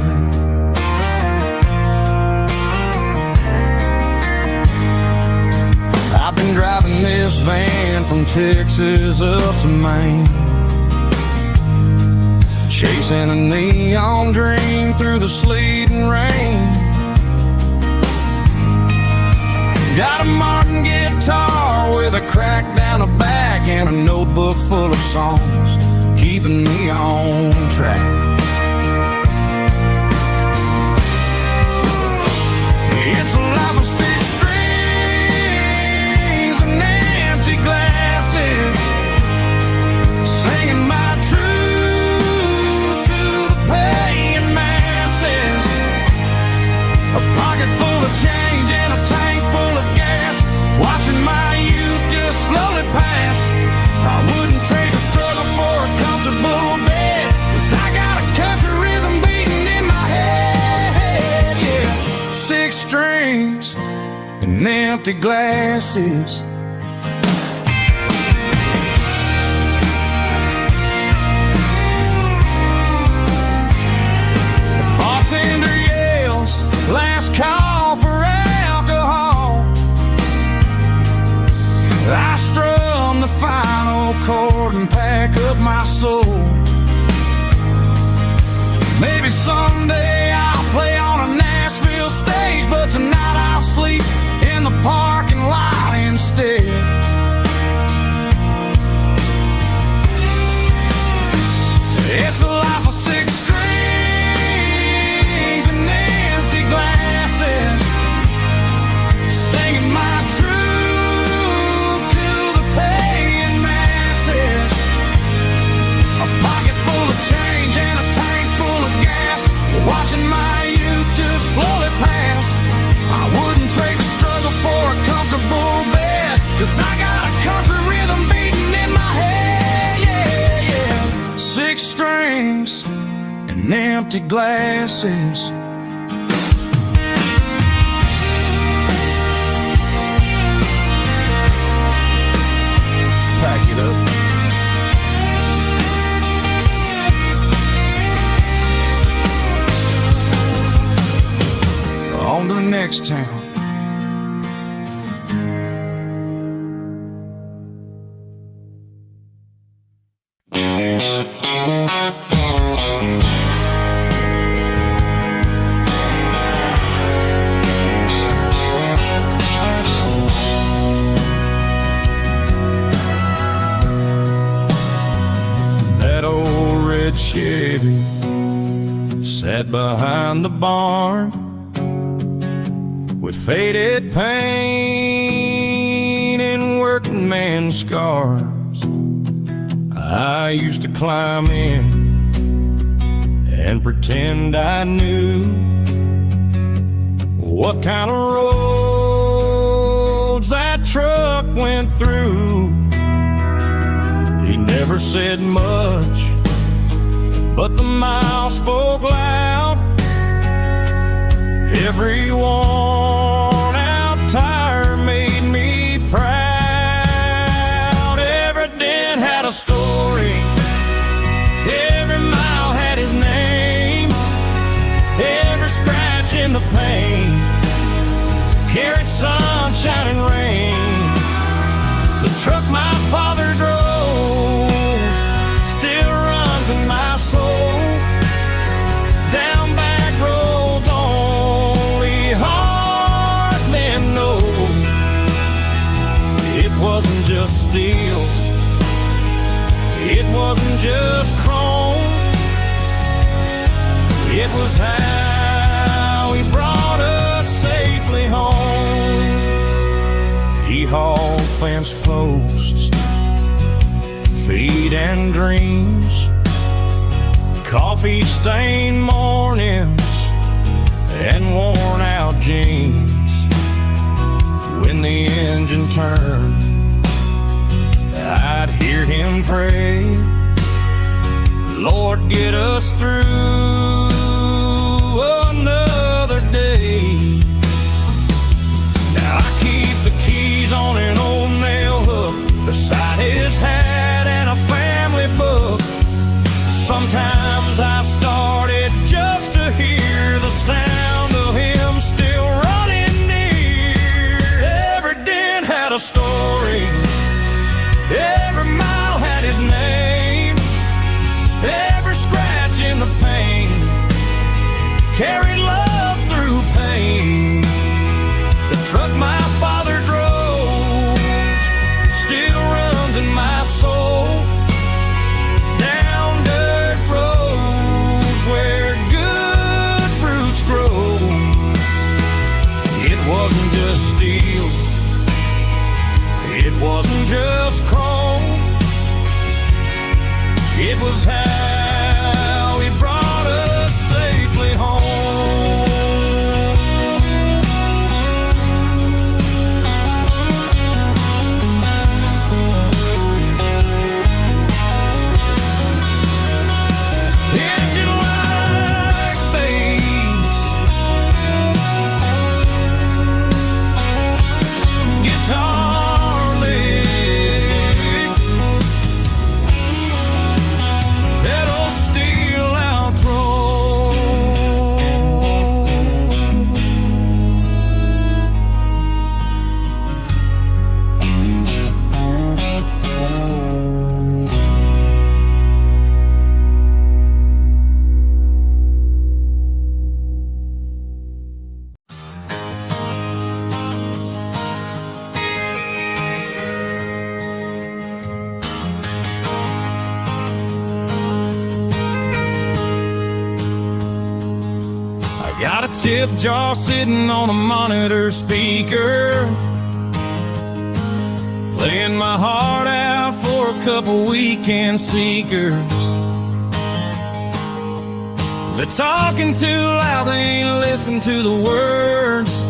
I've been driving this van from Texas up to Maine, chasing a neon dream through the sleet and rain. Got a Martin guitar with a crack down the back and a notebook full of songs, keeping me on track. It's a life of six strings and empty glasses, singing my truth to the paying masses. A pocket full of change and a tank full of gas, watching my youth just slowly pass. I wouldn't trade the struggle for a comfortable bed, 'cause I got a country rhythm beating in my head, yeah. Six strings and empty glasses. The bartender yells, last call for alcohol. I strum the final chord and pack up my soul. Maybe someday I'll play on a Nashville stage, but tonight I'll sleep in the parking lot instead. It's a life of six strings and empty glasses, singing my truth to the paying masses. A pocket full of change and a tank full of gas, watching my youth just slowly pass. I wouldn't trade the struggle for a comfortable bed, 'cause I got a country rhythm beating in my head, yeah, yeah. Six strings and empty glasses. Pack it up. On to the next town. That old red Chevy sat behind the barn with faded paint and working man scars. I used to climb in and pretend I knew what kind of roads that truck went through. He never said much, but the miles spoke loud. Every worn out tire made me proud. Every dent had a story, every mile had his name, every scratch in the paint carried sunshine and rain. The truck my father drove still runs in my soul. Down back roads only hard men know. It wasn't just steel, It wasn't just chrome, it was how he brought us safely home. He hauled fence posts, feet and dreams, coffee-stained mornings and worn-out jeans. When the engine turned, I'd hear him pray, Lord, get us through another day. Now I keep the keys on an old nail hook beside his hat and a family book. Sometimes I started just to hear the sound of him still running near. Every dent had a story, every mile had his name, every scratch in the pain carried love through pain. The truck my father drove still runs in my soul, down dirt roads where good roots grow. It wasn't just steel, it wasn't just chrome, it was how he brought us safely home. Engine like bass, guitar lick, pedal steel outro. I got a tip jar sitting on a monitor speaker, playing my heart out for a couple weekend seekers. They're talking too loud, they ain't listen to the words.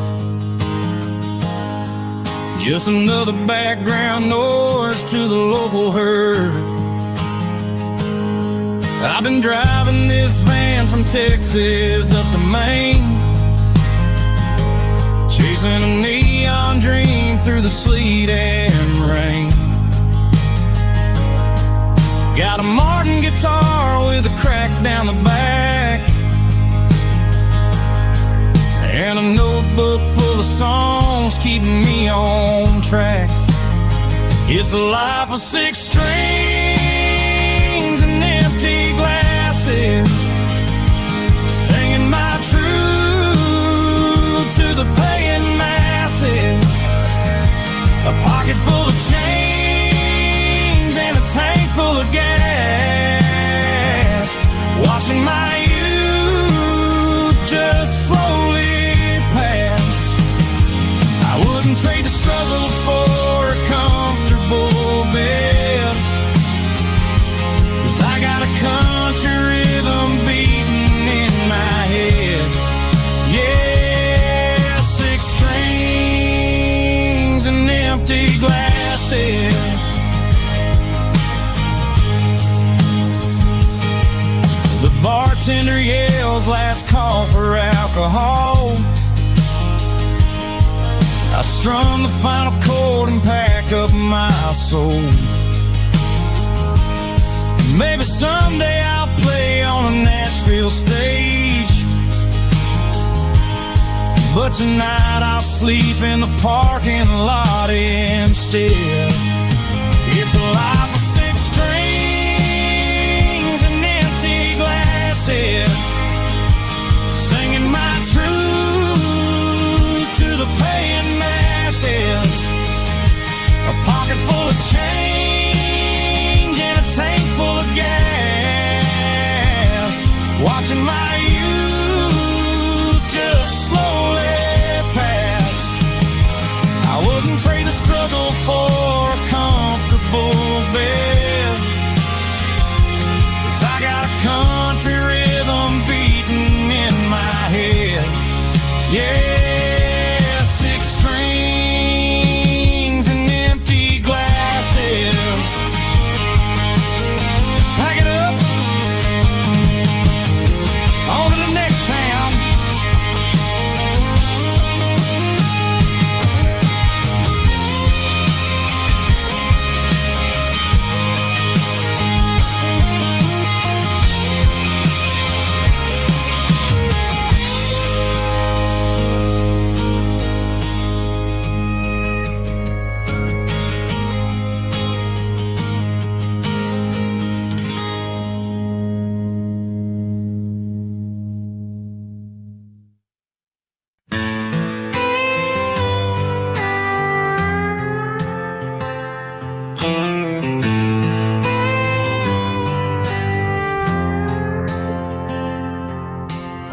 Just another background noise to the local herd. I've been driving this van from Texas up to Maine, chasing a neon dream through the sleet and rain. Got a Martin guitar with a crack down the back, and a notebook full of songs keeping me on track. It's a life of 6 strings and empty glasses, singing my truth to the paying masses. A pocket full of change and a tank full of gas, watching my youth just slowly pass. I wouldn't trade the struggle for a comfortable bed, 'cause I got a country rhythm beating in my head. Yeah, 6 strings and empty glasses. The bartender yells last call for alcohol. I strum the final chord and pack up my soul. Maybe someday I'll play on a Nashville stage, but tonight I'll sleep in the parking lot instead. It's a life of 6 strings and empty glasses, singing my truth to the paying masses. A pocket full of change and a tank watching my youth just slowly pass. I wouldn't trade the struggle for a comfortable bed, 'cause I got a country rhythm beating in my head. Yeah, 6 strings and empty glasses. Pack it up, on to the next town.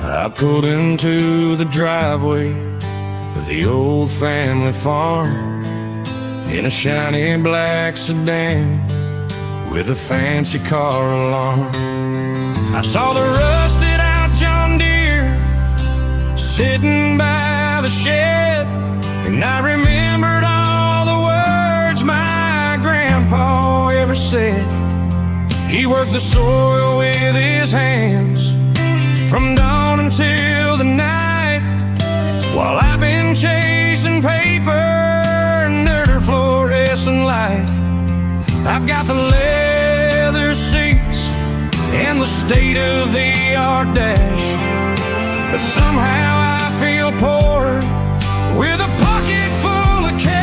I pulled into the driveway of the old family farm in a shiny black sedan with a fancy car alarm. I saw the rusted out John Deere sitting by the shed, and I remembered all the words my grandpa ever said. He worked the soil with his hands from dawn until the night, while I've been chasing paper under fluorescent light. I've got the leather seats and the state-of-the-art dash, but somehow I feel poor with a pocket full of cash.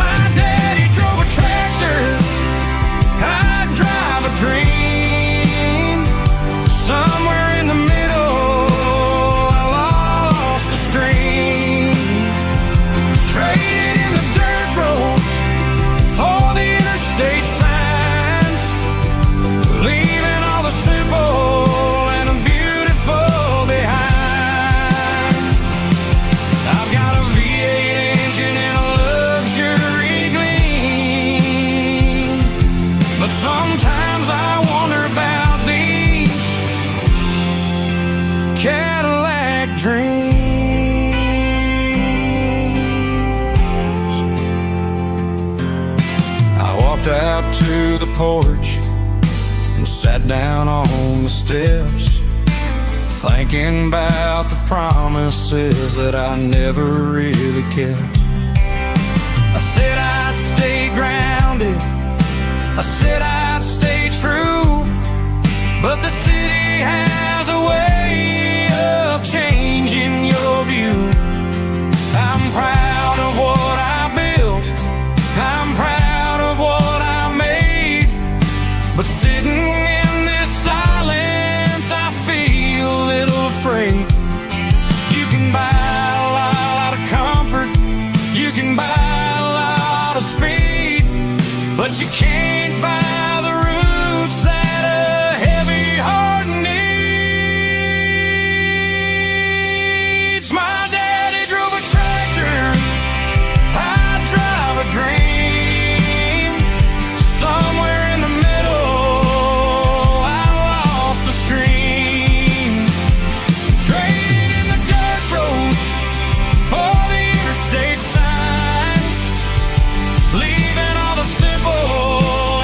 My daddy drove a tractor, I drive a dream. Somewhere in the middle, I lost the stream. Traded in the dirt roads for the interstate signs, leaving all the simple and the beautiful behind. I've got a V8 engine and a luxury gleam, but sometimes I wonder about these Cadillac dreams. I walked out to the porch and sat down on the steps, thinking about the promises that I never really kept. I said I'd stay grounded, I said I'd stay true, but the city has a way of changing your view. I'm proud of what I built, I'm proud of what I made, but sitting in this silence I feel a little afraid. You can buy a lot of comfort, you can buy a lot of speed, but you can't buy the roots that a heavy heart needs. My daddy drove a tractor, I drive a dream. Somewhere in the middle, I lost the stream. Traded in the dirt roads for the interstate signs, leaving all the simple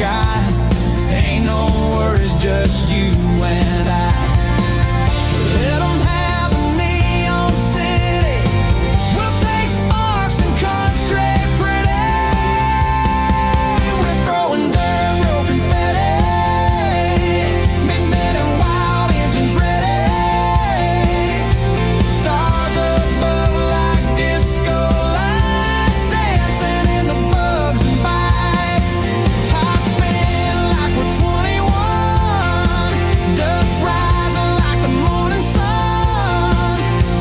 sky. Ain't no worries, just you and I. Let 'em have the neon city. We'll take sparks and country pretty. We're throwing dirt, road confetti. Midnight and wild engines ready. Stars above like disco lights, dancing in the bugs and bites. Tires spinning like we're 21. Dust rising like the morning sun.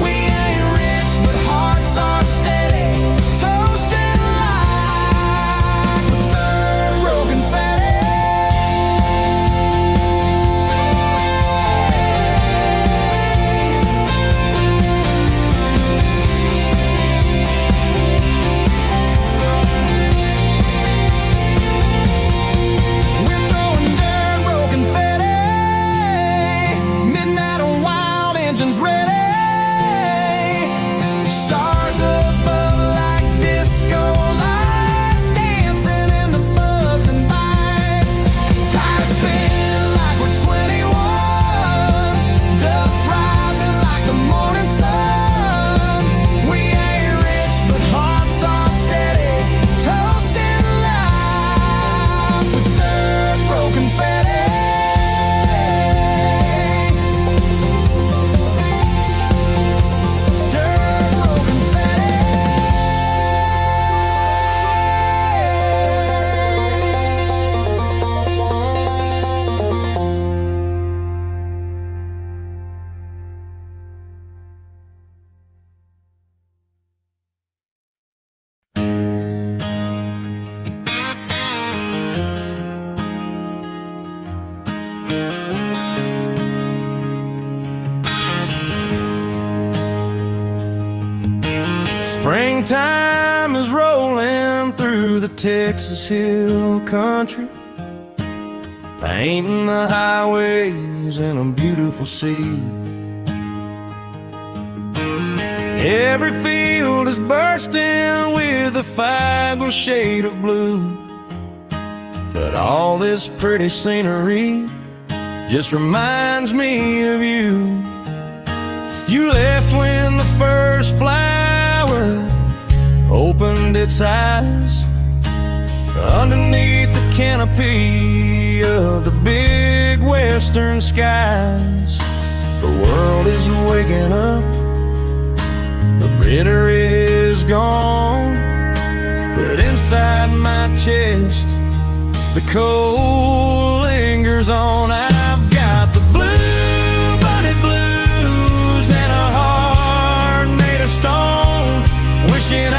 We ain't rich, but hearts are steady. Toasting like the third row confetti. We're throwing dirt, road confetti. Midnight on wild engines ready. Stars above like disco lights, dancing in the bugs and bites. Tires spinning like we're 21. Dust rising like the morning sun. We ain't rich, but hearts are steady. Toasting life with third row confetti. Dirt road confetti. Springtime is rolling through the Texas Hill Country, painting the highways in a beautiful sea. Every field is bursting with a fiber shade of blue, but all this pretty scenery just reminds me of you. You left when the first flower opened its eyes underneath the canopy of the big western skies. The world is waking up, the bitter is gone, but inside my chest the cold lingers on. I've got the blue bunny blues and a heart made of stone, wishing I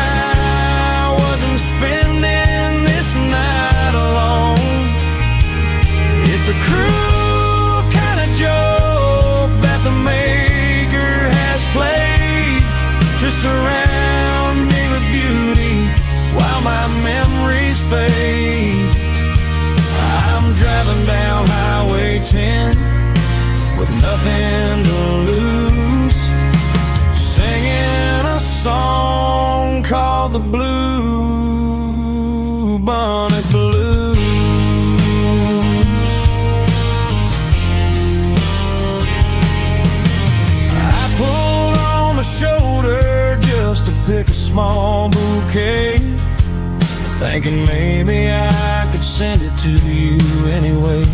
wasn't spending this night alone. It's a cruel kind of joke that the maker has played to surround me with beauty while my memories fade. I'm driving down Highway 10 with nothing to lose, singing a song called the Blue Bonnet Blues. I pulled on the shoulder just to pick a small bouquet, thinking maybe I could send it to you anyway.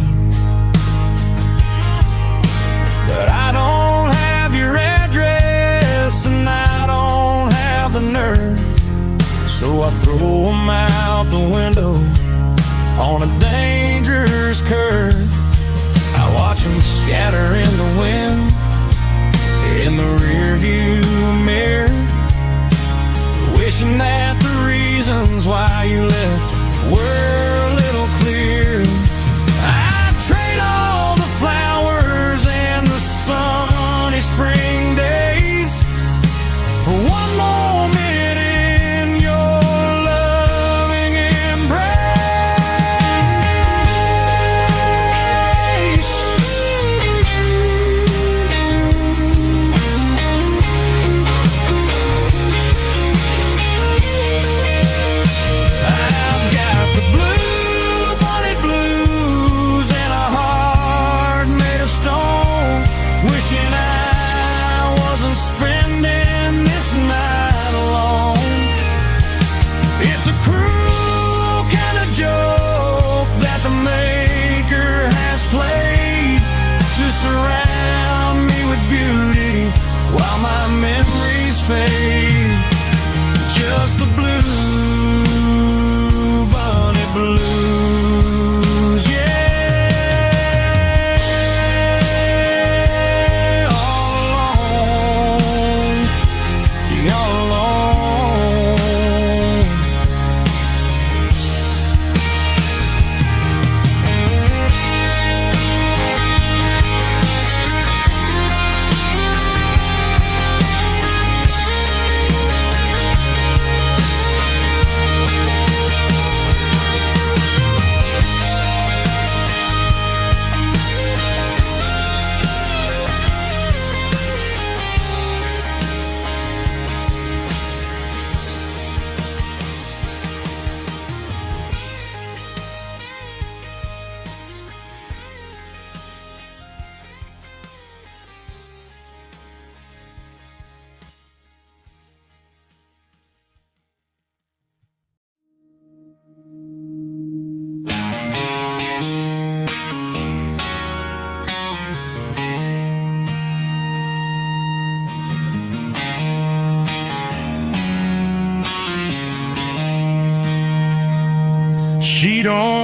But I don't have your address and I don't have the nerve, so I throw them out the window on a dangerous curve. I watch them scatter in the wind in the rearview mirror, wishing that the reasons why you left were a little clear. I trade all the flowers and the sunny spring days for one more minute in your loving embrace.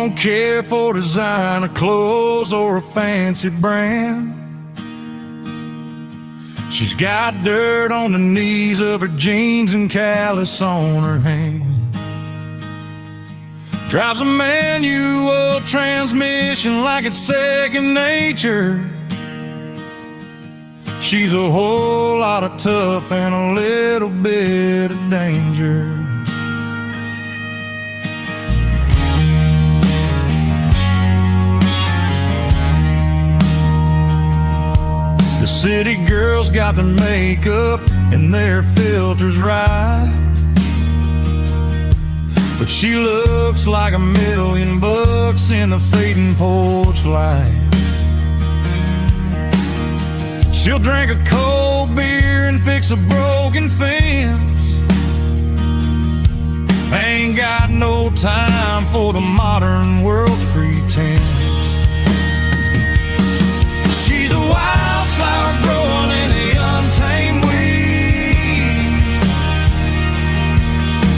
don't care for designer clothes or a fancy brand. She's got dirt on the knees of her jeans and callus on her hand. Drives a manual transmission like it's second nature. She's a whole lot of tough and a little bit of danger. The city girls got their makeup and their filters right, but she looks like $1,000,000 in the fading porch light. She'll drink a cold beer and fix a broken fence. Ain't got no time for the modern world's pretense. She's a wildflower growing in the untamed weeds.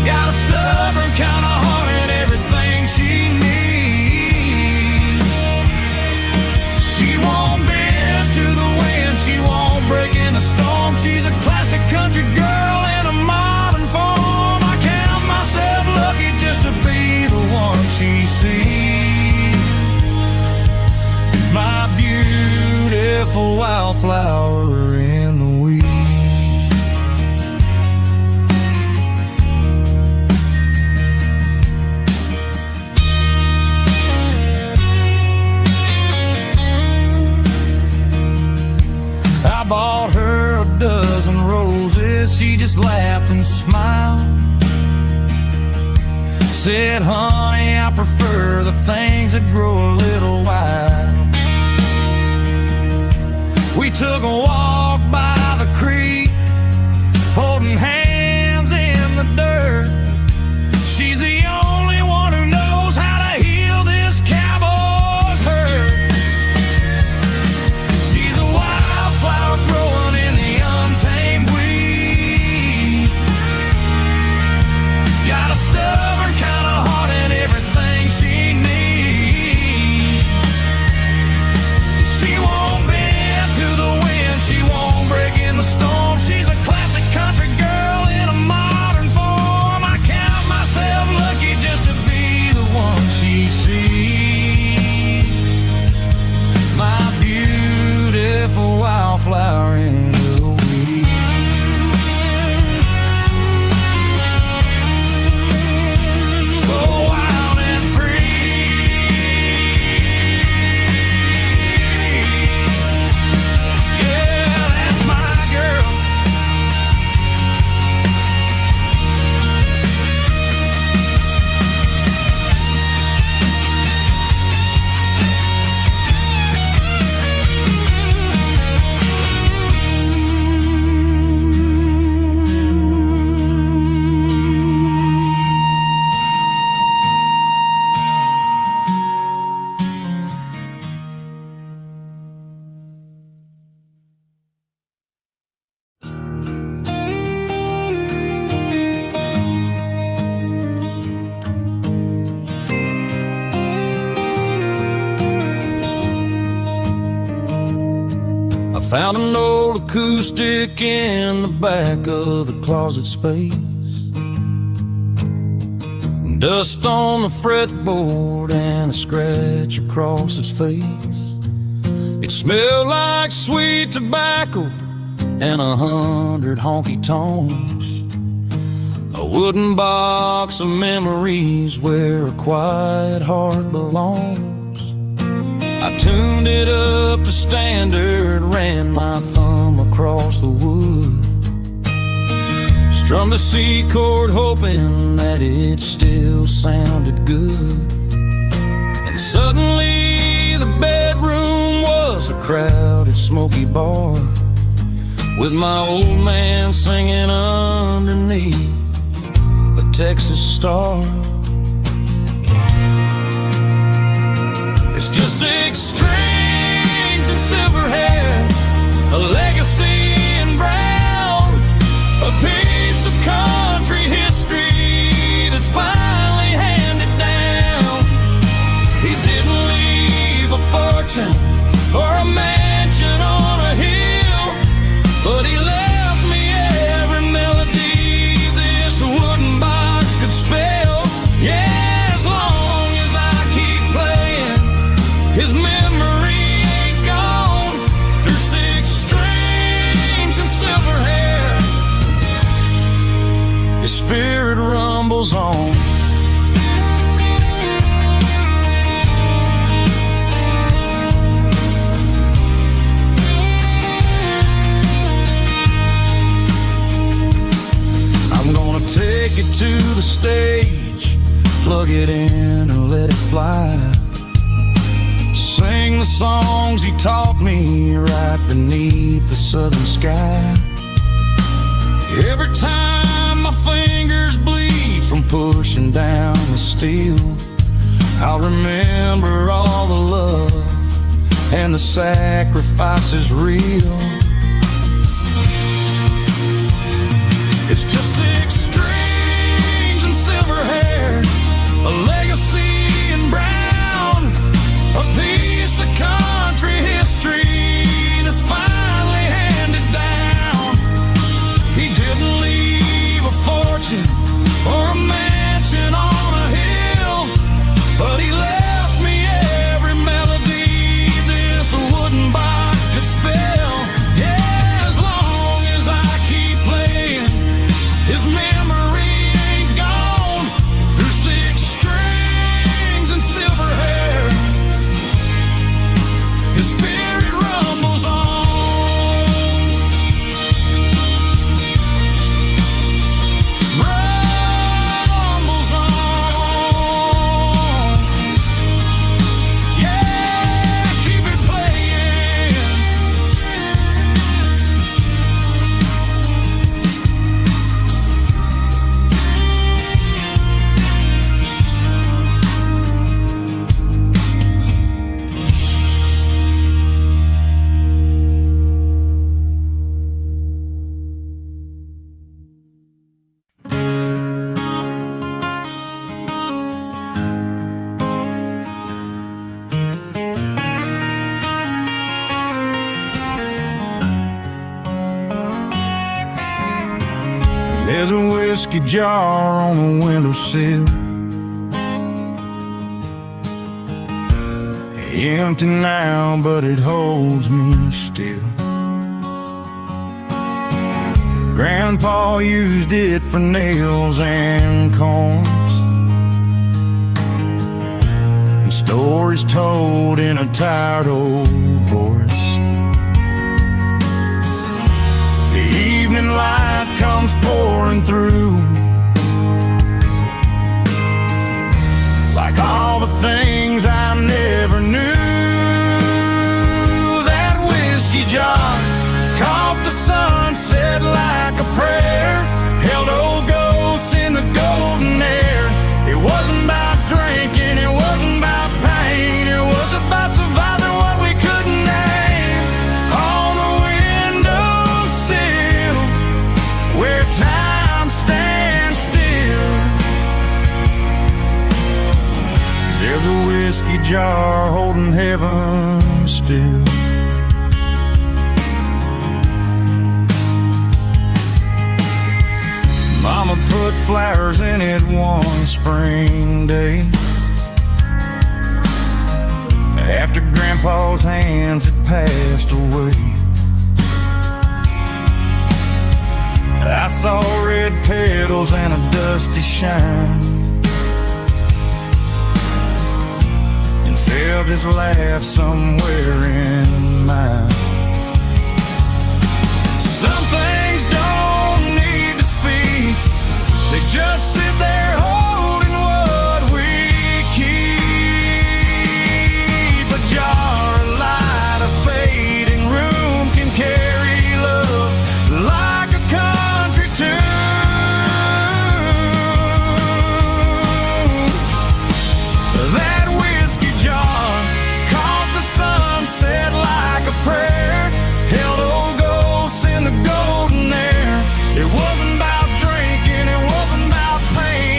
Got a stubborn kind of heart and everything she needs. She won't bend to the wind, she won't break in a storm. She's a classic country girl in a modern form. I count myself lucky just to be the one she sees. My beautiful wildflower in the weeds. I bought her a dozen roses, she just laughed and smiled. Said, honey, I prefer the things that grow a little wild. We took a walk by the creek, holding hands in the dirt. She's the only one who knows how to heal this cowboy's hurt. She's a wildflower growing in the untamed weed. Got a stubborn kind of heart and everything she needs. She won't bend to the wind, she won't break in the storm. She's a classic country girl in a modern form. I count myself lucky just to be the one she sees. My beautiful wildflower in the weeds. So wild and free. Yeah, that's my girl. I found an old acoustic in the back of the closet space. Dust on the fretboard and a scratch across its face. It smelled like sweet tobacco and 100 honky-tonks. A wooden box of memories where a quiet heart belongs. I tuned it up to standard, ran my thumb across the wood. Strummed the C chord hoping that it still sounded good. And suddenly the bedroom was a crowded smoky bar, with my old man singing underneath a Texas star. It's just 6 strings and silver hair, a legacy in brown, a piece of country history that's finally handed down. fortune or a mansion on a hill, but he left me every melody this wooden box could spell. Yeah, as long as I keep playing, his memory ain't gone. Through 6 strings and silver hair, his spirit rumbles on. Take it to the stage, plug it in and let it fly. Sing the songs he taught me right beneath the southern sky. Every time my fingers bleed from pushing down the steel, I'll remember all the love and the sacrifices real. It's just 6 strings and silver hair, a legacy in brown, a piece of country history that's finally handed down. He didn't leave a fortune or a mansion on a hill, but he left me every melody this wooden box could spell. Yeah, as long as I keep playing, his memory ain't gone. Through 6 strings and silver hair, his spirit rumbles on. Rumbles on. Yeah, keep it playing. There's a whiskey jar on the windowsill, empty now, but it holds me still. Grandpa used it for nails and corns, and stories told in a tired old voice. The evening light comes pouring through, like all the things I never knew. That whiskey jar caught the sunset like a prayer, held old ghosts in the golden air. It wasn't about drinking, it wasn't about pain, it was about surviving what we couldn't name. On the windowsill, where time stands still, there's a whiskey jar holding heaven still. Mama put flowers in it one spring day, after Grandpa's hands had passed away. I saw red petals and a dusty shine, and felt his laugh somewhere in mine. Some things don't need to speak, they just sit there holding what we keep. A jar, a light, a fading room can carry love like a country tune. That whiskey jar caught the sunset like a prayer, held old ghosts in the golden air. It wasn't about drinking, it wasn't about pain,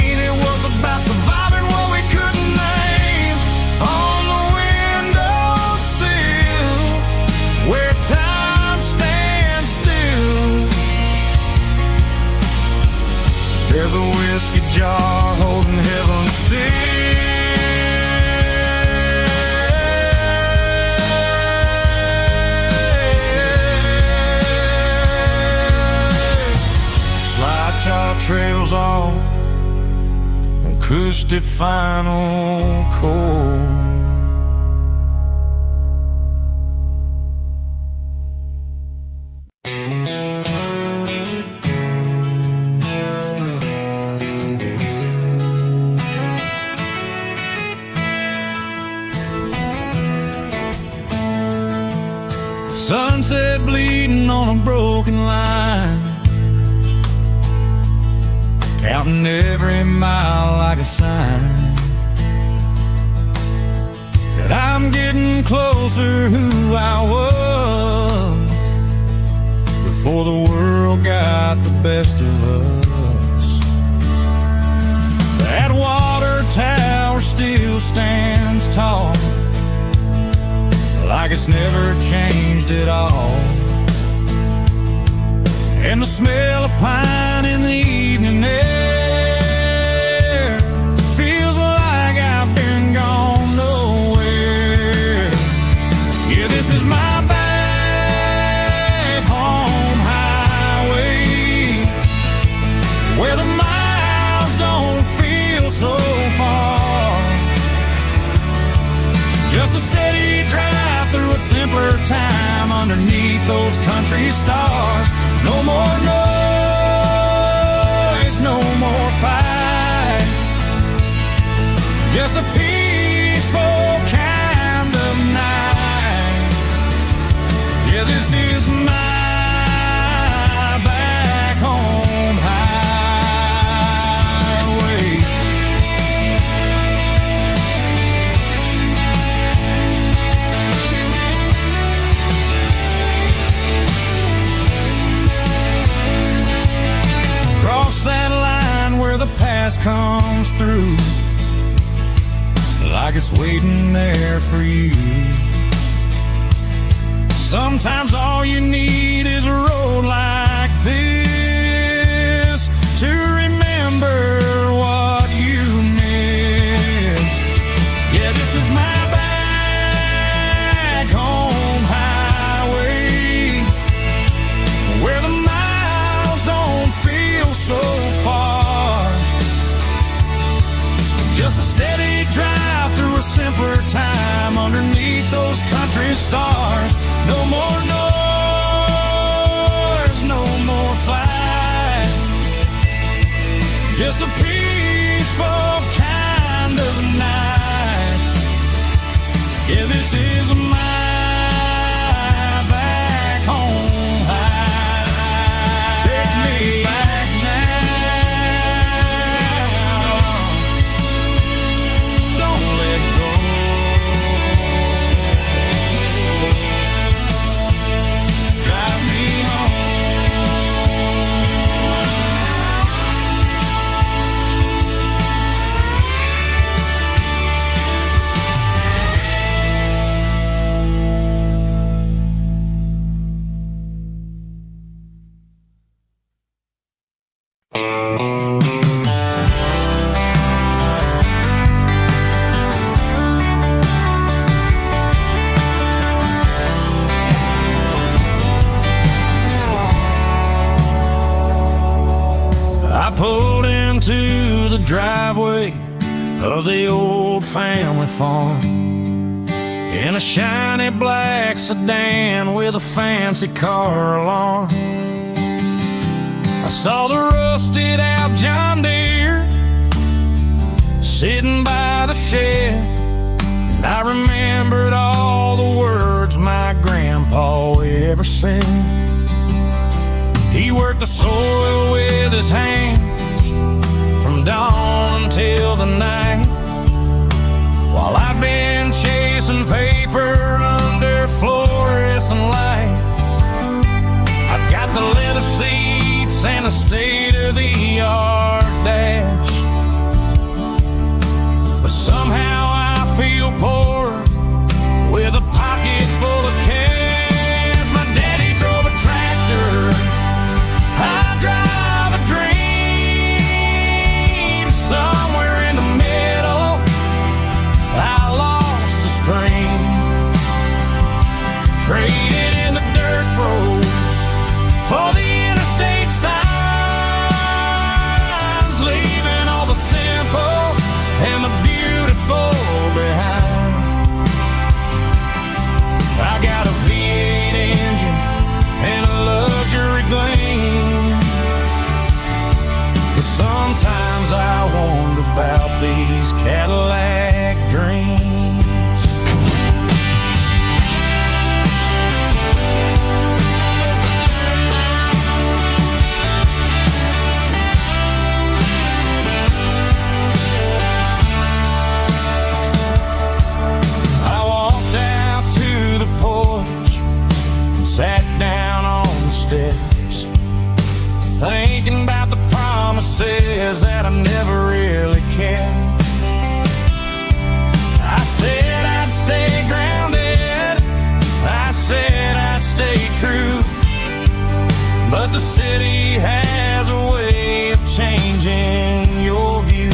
pushed it final chord. Sunset bleeding on a broken line, counting every mile like a sign that I'm getting closer who I was before the world got the best of us. That water tower still stands tall, like it's never changed at all. And the smell of pine in the evening air feels like I've been gone nowhere. Yeah, this is my back home highway, where the miles don't feel so far. Just a steady drive through a simpler time underneath those country stars. No more noise, no more fight, just a peaceful kind of night. Yeah, this is my back home highway. Cross that line where the past comes through, like it's waiting there for you. Sometimes all you need is a road like this to remember what you missed. Yeah, this is my back home highway, where the miles don't feel so far. Just a steady drive through a simpler time underneath those country stars. No more noise, no more fight, just a peaceful kind of night. Yeah, this is my back home high. Take me back now, don't let go. Drive me home. I pulled into the driveway of the old family farm in a shiny black sedan with a fancy car alarm. I saw the rusted out John Deere sitting by the shed, and I remembered all the words my grandpa ever said. He worked the soil with his hands from dawn until the night, while I'd been chasing paper under fluorescent light. I've got the leather seats and a state-of-the-art dash, but somehow I feel poor with a pocket full of cash. My daddy drove a tractor, I drive a dream. Somewhere in the middle, I lost a string, traded in the dirt roads for the interstate signs, leaving all the simple the city has a way of changing your view.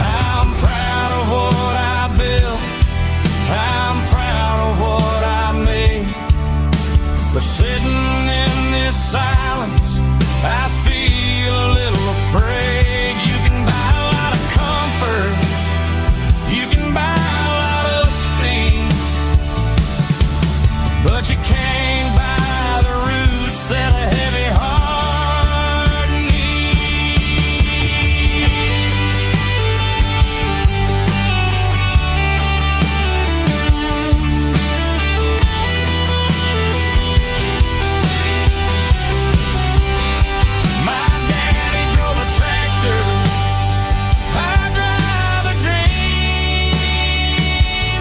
I'm proud of what I built, I'm proud of what I made, but sitting in this silence, I feel a little afraid. You can buy a lot of comfort, you can buy a lot of speed, but you can't buy the roots that a heavy heart needs. My daddy drove a tractor, I drive a dream.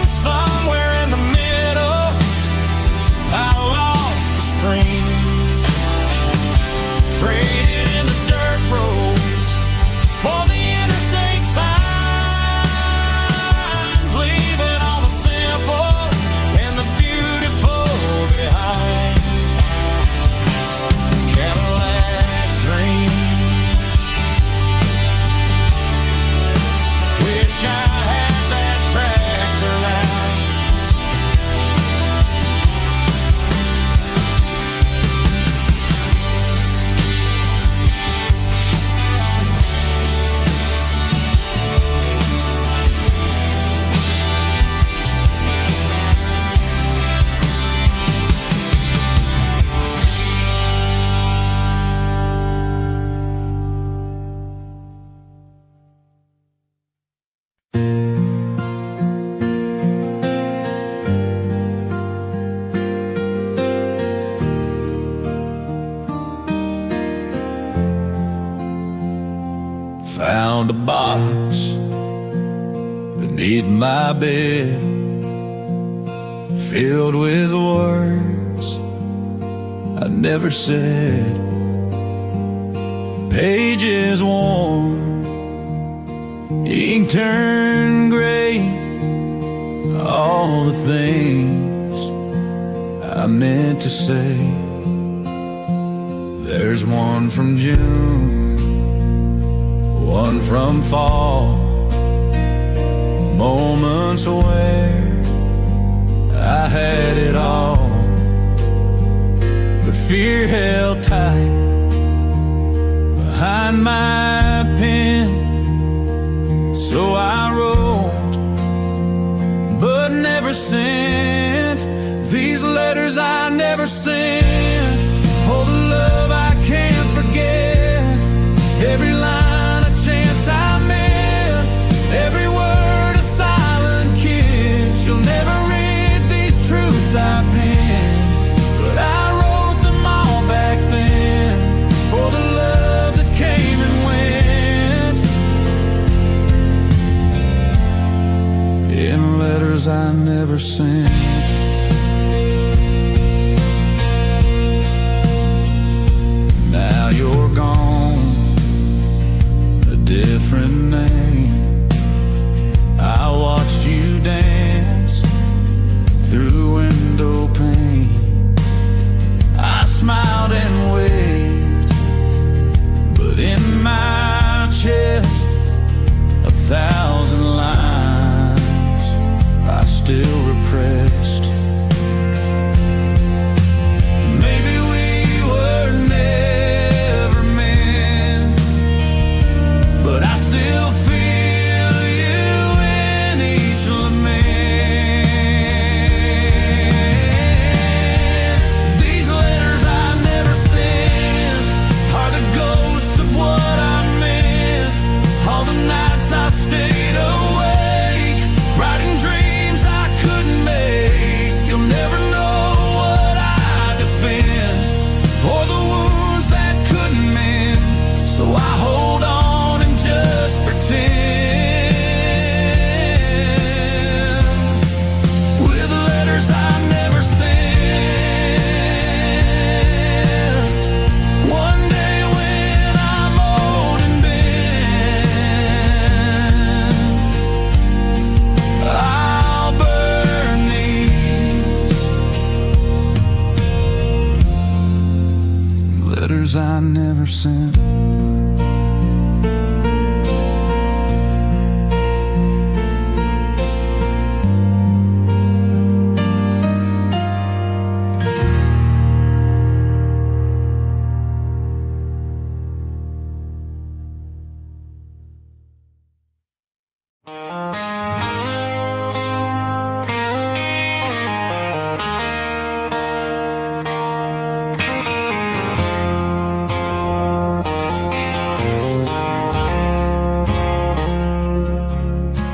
Somewhere in the middle, I lost the stream. Traded in the dirt roads for the interstate signs, leaving all the simple and the beautiful behind. Cadillac dreams. Wish I had that tractor now. Found a box beneath my bed, filled with words I never said. Pages worn, ink turned gray, all the things I meant to say. There's one from June, one from fall, moments where I had it all, but fear held tight behind my pen. So I wrote, but never sent, these letters I never sent. Oh, the love I can't forget, every line a chance I missed, every word a silent kiss. You'll never read these truths I penned, but I wrote them all back then for the love that came and went in letters I never sent. Now you're gone, a different name. I watched you dance through window pane. I smiled and waved, but in my chest 1,000 lines I still repressed. Maybe we were never meant, but I still feel you in each lament. These letters I never sent are the ghosts of what I meant. All the nights I stayed awake, writing dreams I couldn't make. I never sent.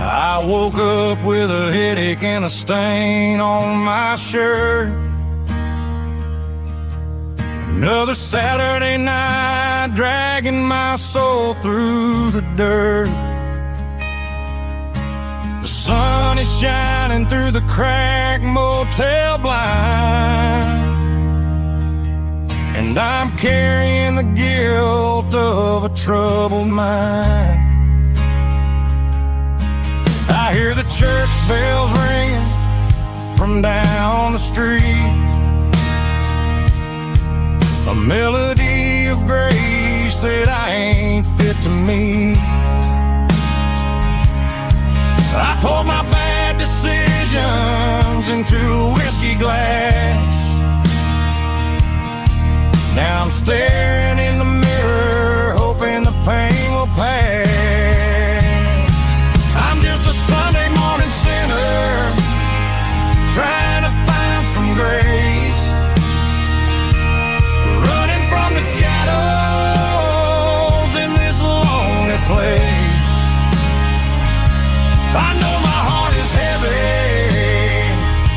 I woke up with a headache and a stain on my shirt. Another Saturday night dragging my soul through the dirt. The sun is shining through the cracked motel blind, and I'm carrying the guilt of a troubled mind. I hear the church bells ringing from down the street, a melody of grace that I ain't fit to meet. I poured my bad decisions into a whiskey glass. Now I'm staring in the mirror, hoping the pain will pass. I'm just a Sunday morning sinner, trying to find some grace, running from the shadows in this lonely place. I know my heart is heavy,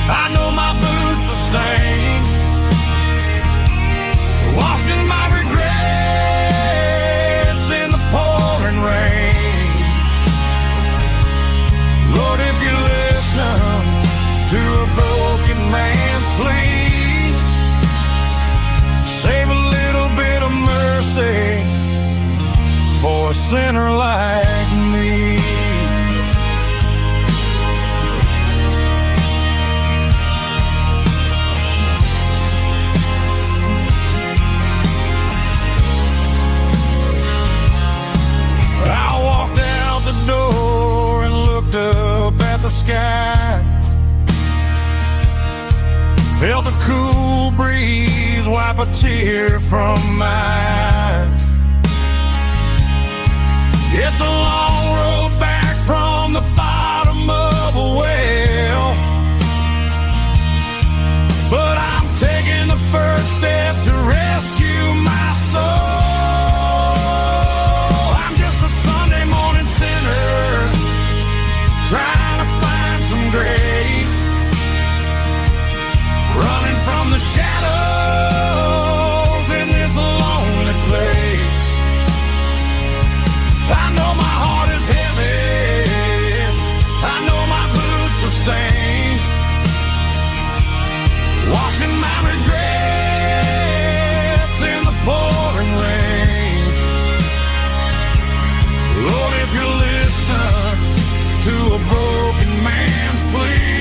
I know my boots are stained, washing my regrets in the pouring rain. Lord, if you listen to a broken man's plea, save a little bit of mercy for a sinner like me. I walked out the door and looked up at the sky, felt the cool breeze wipe a tear from my eye. It's a long road back from the bottom of a well, but I'm taking the first step to rescue my soul. Trying to find some grace, running from the shadows in this lonely place. I know my heart is heavy, I know my boots are stained, washing my regrets in the pouring rain. Lord, if you listen to a broken man's plea,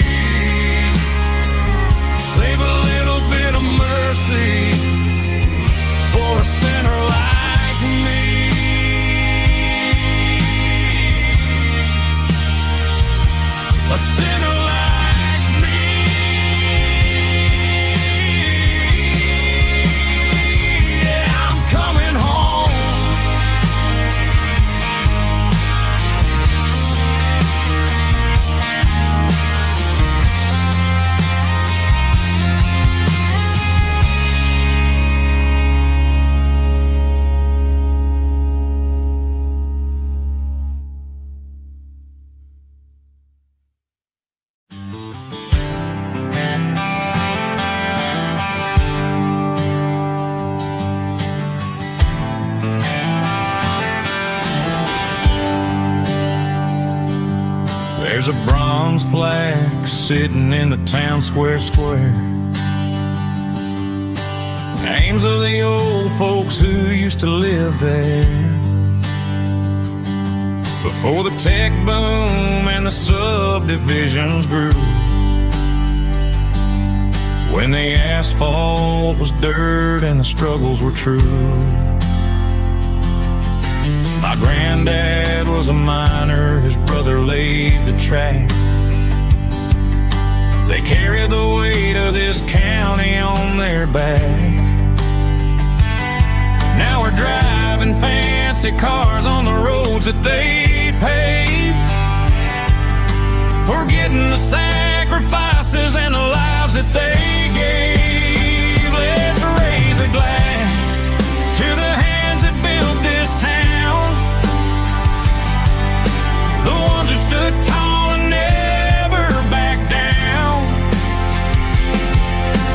save a little bit of mercy for a sinner like me. A sinner like me. Yeah, I'm coming home. There's a bronze plaque sitting in the town square. Names of the old folks who used to live there before the tech boom and the subdivisions grew. When when the asphalt was dirt and the struggles were true. My granddad was a miner, his brother laid the track. They carried the weight of this county on their back. Now we're driving fancy cars on the roads that they paved, forgetting the sacrifices and the lives that they gave. Let's raise a glass to the hands that built this town, the ones who stood tall and never backed down.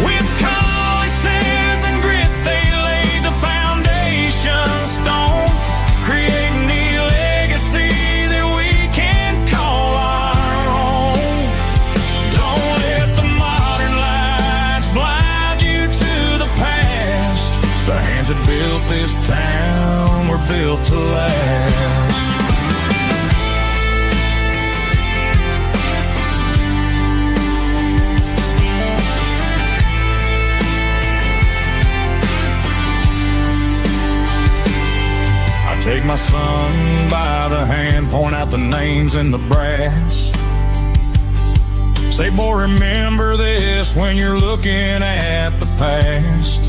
With calluses and grit they laid the foundation stone, creating the legacy that we can call our own. Don't let the modern lights blind you to the past. The hands that built this town were built to last. Take my son by the hand, point out the names in the brass. Say, boy, remember this when you're looking at the past.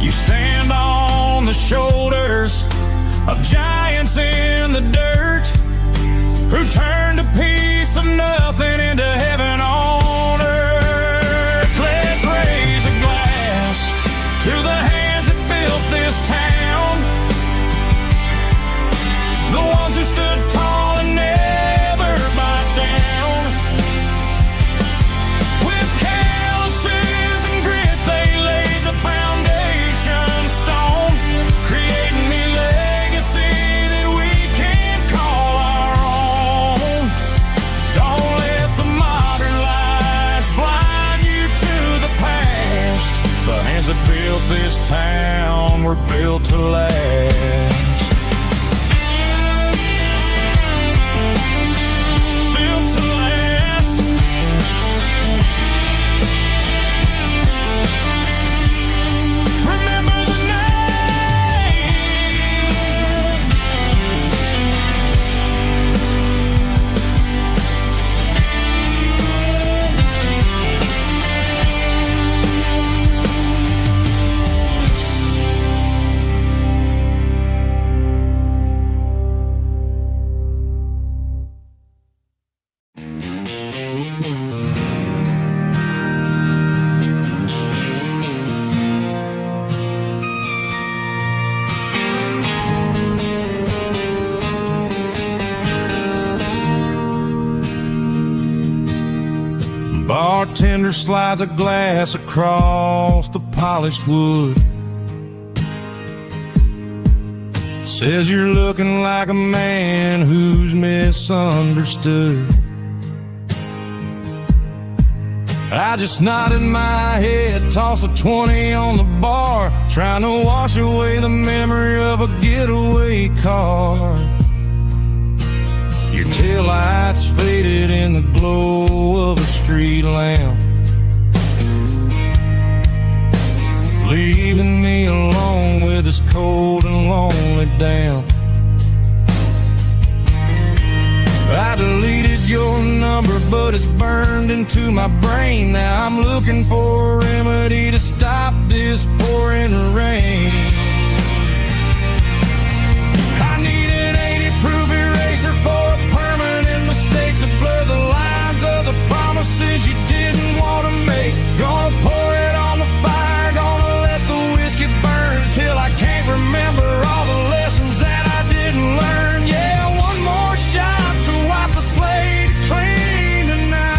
You stand on the shoulders of giants in the dirt, who turned a piece of nothing into heaven on earth. Let's raise a glass to the hands that built this town, the ones who stood tall and never backed down. With calluses and grit they laid the foundation stone, creating the legacy that we can call our own. Don't let the modern lights blind you to the past. The hands that built this town were built to last. Bartender slides a glass across the polished wood, says you're looking like a man who's misunderstood. I just nodded my head, tossed a 20 on the bar, trying to wash away the memory of a getaway car. Your taillights faded in the glow of a street lamp, leaving me alone with this cold and lonely damp. I deleted your number, but it's burned into my brain. Now I'm looking for a remedy to stop this pouring rain. I need an 80-proof eraser for a permanent mistake to blur the lines of the promises you didn't want to make. Gonna pour it on the fire, gonna let the whiskey burn till I can't remember all the lessons that I didn't learn. Yeah, one more shot to wipe the slate clean tonight.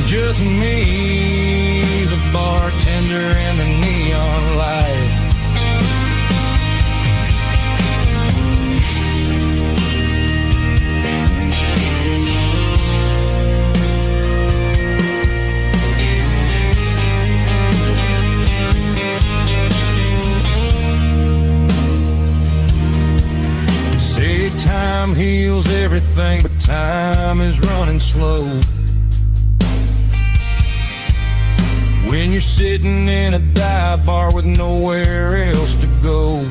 Just me, the bartender, and the anything, but time is running slow. When you're sitting in a dive bar with nowhere else to go.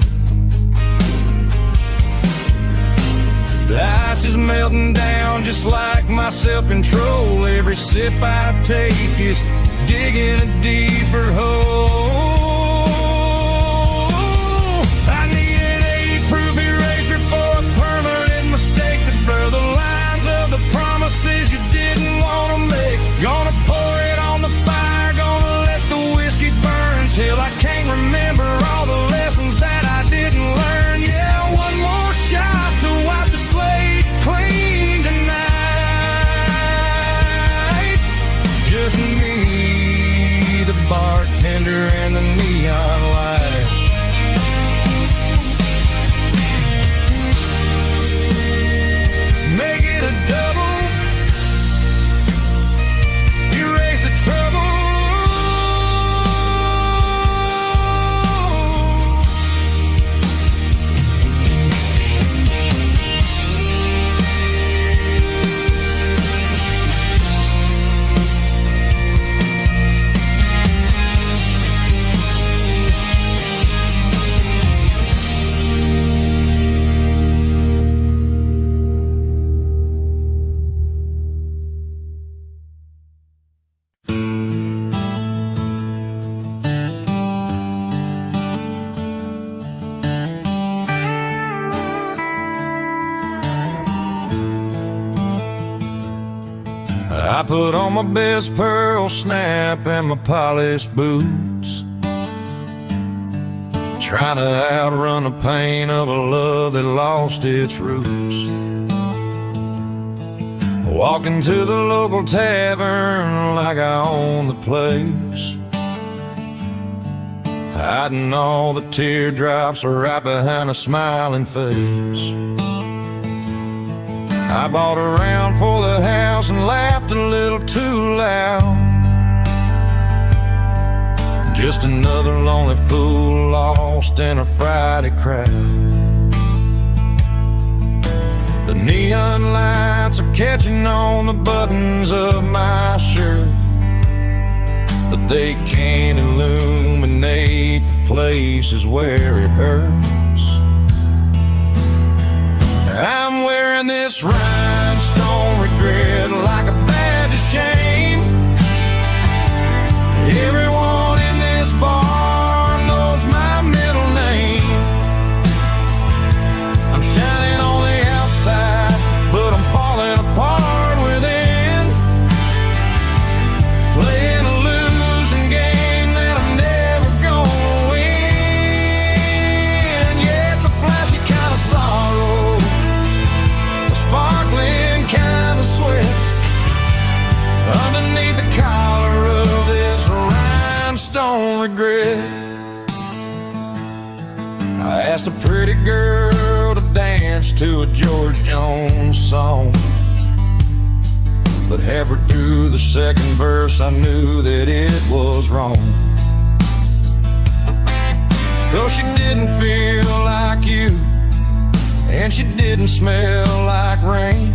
The ice is melting down just like my self-control. Every sip I take is digging a deeper hole. I need an 80-proof eraser for a permanent mistake to blur the lines of the promises you didn't want to make. Gonna pour it on the fire, gonna let the whiskey burn till I can't remember all the lessons that I didn't learn. Yeah, one more shot to wipe the slate clean tonight. Just me, the bartender, and the neon light. Make it a double, erase the trouble. I put on my best pearl snap and my polished boots, trying to outrun the pain of a love that lost its roots. Walking to the local tavern like I own the place, hiding all the teardrops right behind a smiling face. I bought a round for the house and laughed a little too loud. Just another lonely fool lost in a Friday crowd. The neon lights are catching on the buttons of my shirt, but they can't illuminate the places where it hurts. I'm wearing this rhinestone regret like a badge of shame. Everyone in this bar knows my middle name. I'm shining on the outside, but I'm falling apart within, playing a losing game that I'm never gonna win. Yeah, it's a flashy kind of sorrow, sparkling kind of sweat underneath the collar of this rhinestone regret. I asked a pretty girl to dance to a George Jones song, but halfway through the second verse I knew that it was wrong. Though she didn't feel like you, and she didn't smell like rain,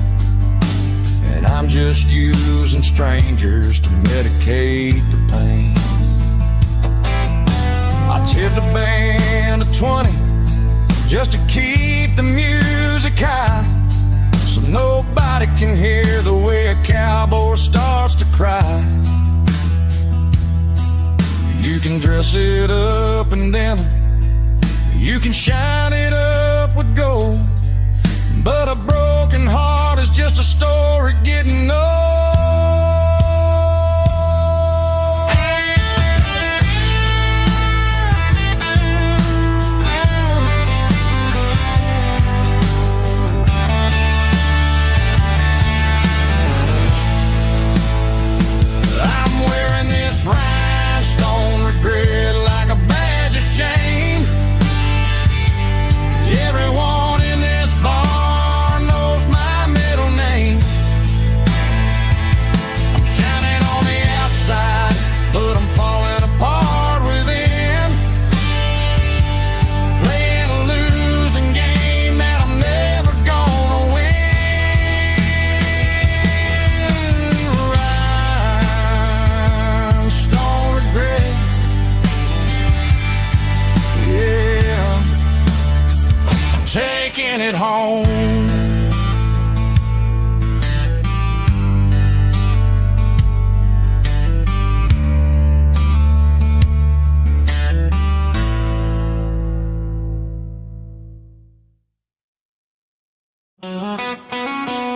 and I'm just using strangers to medicate the pain. I tipped a band of 20 just to keep the music high, so nobody can hear the way a cowboy starts to cry. You can dress it up in denim, you can shine it up with gold, but a broken heart is just a story getting old. I'm wearing this rhinestone regret like a badge of shame. Everyone in this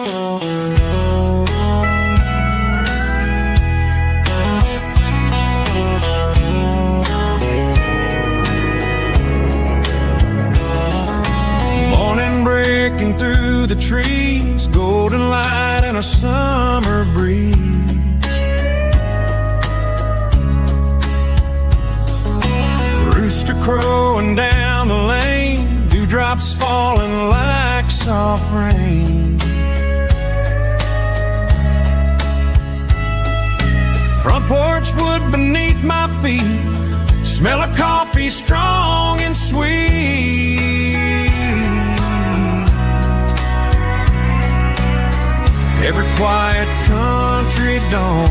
Morning breaking through the trees, golden light and a summer breeze. Rooster crowing down the lane, dewdrops falling like soft rain. Front porch wood beneath my feet, smell of coffee strong and sweet. Every quiet country dawn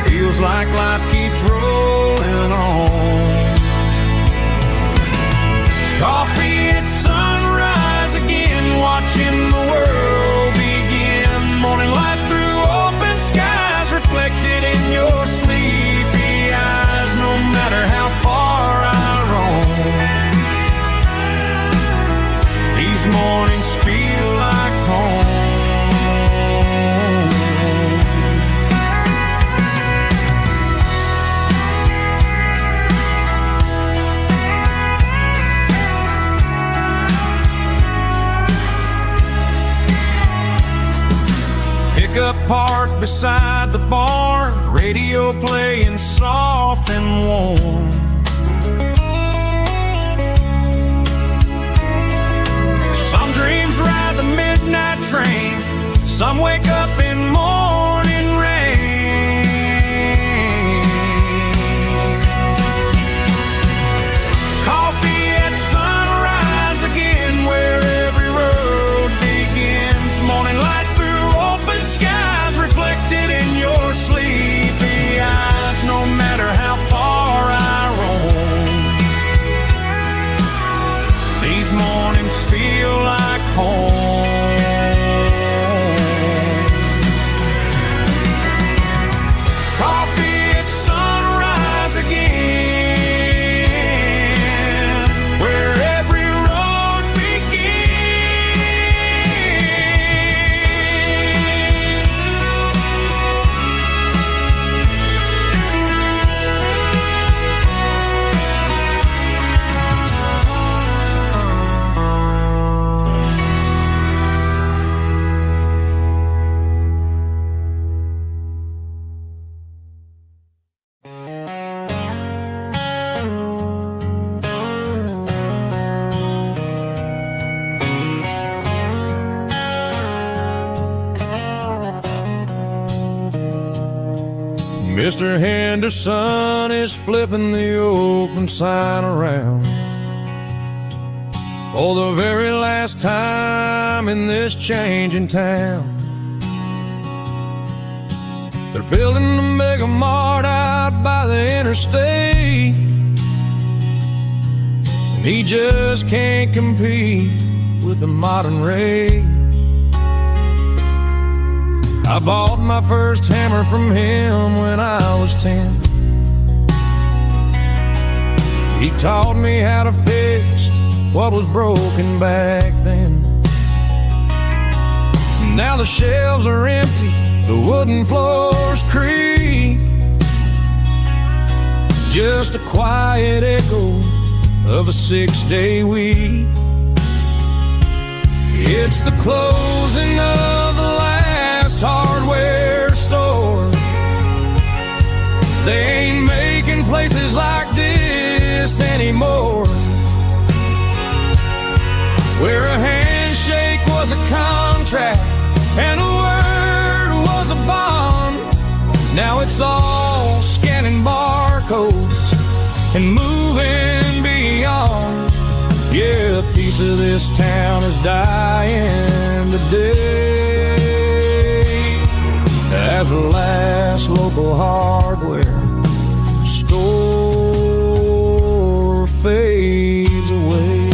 feels like life keeps rolling on. Coffee at sunrise again, watching the world begin. Morning light through open skies, reflected in your sleepy eyes. No matter how far I roam, these mornings feel like home. Pickup parked beside the barn, radio playing soft and warm. Some dreams ride the midnight train, some wake up in morning rain. Coffee at sunrise again, where every road begins. Morning light through open skies, reflected in your sleepy eyes. No matter how far I roam, these mornings feel like home. Coffee at sunrise again, where every road Mr. Henderson is flipping the open sign around for the very last time in this changing town. They're building a mega mart out by the interstate, and he just can't compete with the modern rate. I bought my first hammer from him when I was 10. He taught me how to fix what was broken back then. Now the shelves are empty, the wooden floors creak, just a quiet echo of a 6-day week. It's the closing of the last hardware store. They ain't making places like this anymore, where a handshake was a contract and a word was a bond. Now it's all scanning barcodes and moving beyond. Yeah, a piece of this town is dying today as the last local hardware store fades away.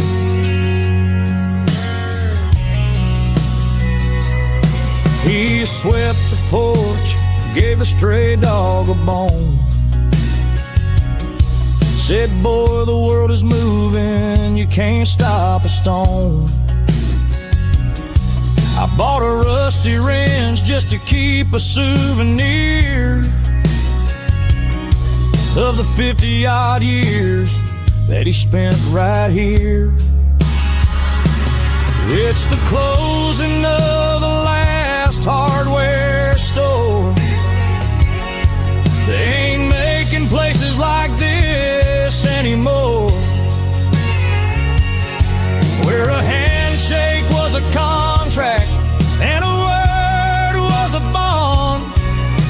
He swept the porch, gave the stray dog a bone, said, boy, the world is moving, you can't stop a stone. Bought a rusty wrench just to keep a souvenir of the 50-odd years that he spent right here. It's the closing of the last hardware store. They ain't making places like this anymore, where a handshake was a contract and a word was a bond.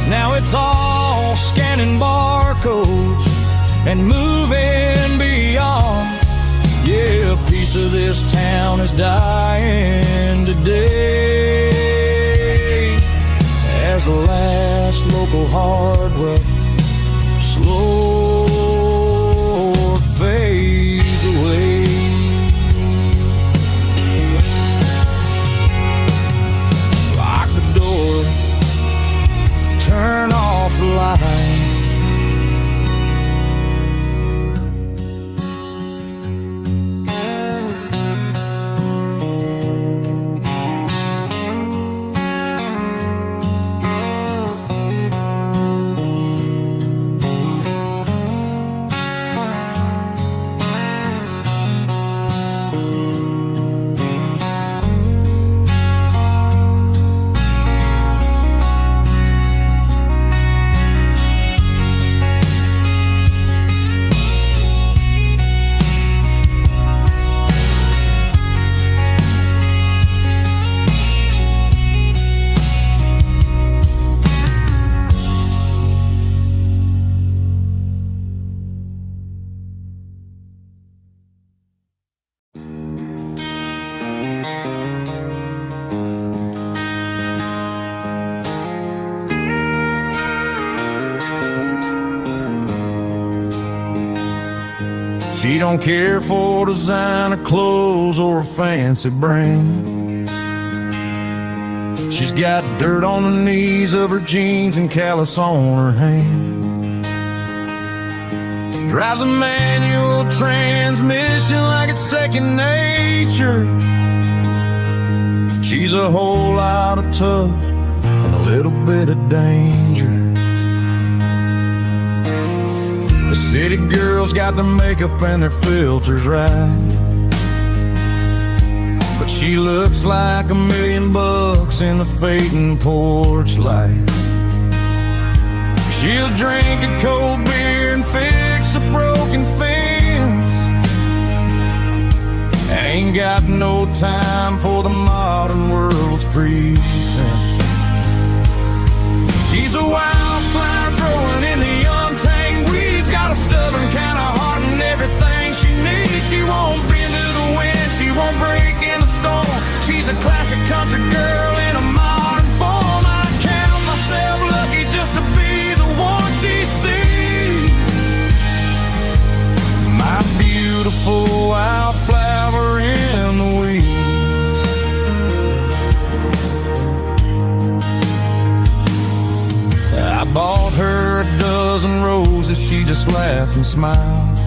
Now it's all scanning barcodes and moving beyond. Yeah, a piece of this town is dying today as the last local hardware slow fades away. Lock the door, turn off the light. She don't care for designer clothes or a fancy brand. She's got dirt on the knees of her jeans and callus on her hand. Drives a manual transmission like it's second nature. She's a whole lot of tough and a little bit of danger. The city girls got their makeup and their filters right, but she looks like $1 million in the fading porch light. She'll drink a cold beer and fix a broken fence. Ain't got no time for the modern world's pretense. She's a wildflower growing in the untamed weeds. Got a stubborn kind of heart and everything she needs. She won't bend to the wind, she won't break in the storm. She's a classic country girl in a modern form. I count myself lucky just to be the one she sees. My beautiful wildflower in the weeds. I bought her a dozen roses, she just laughed and smiled.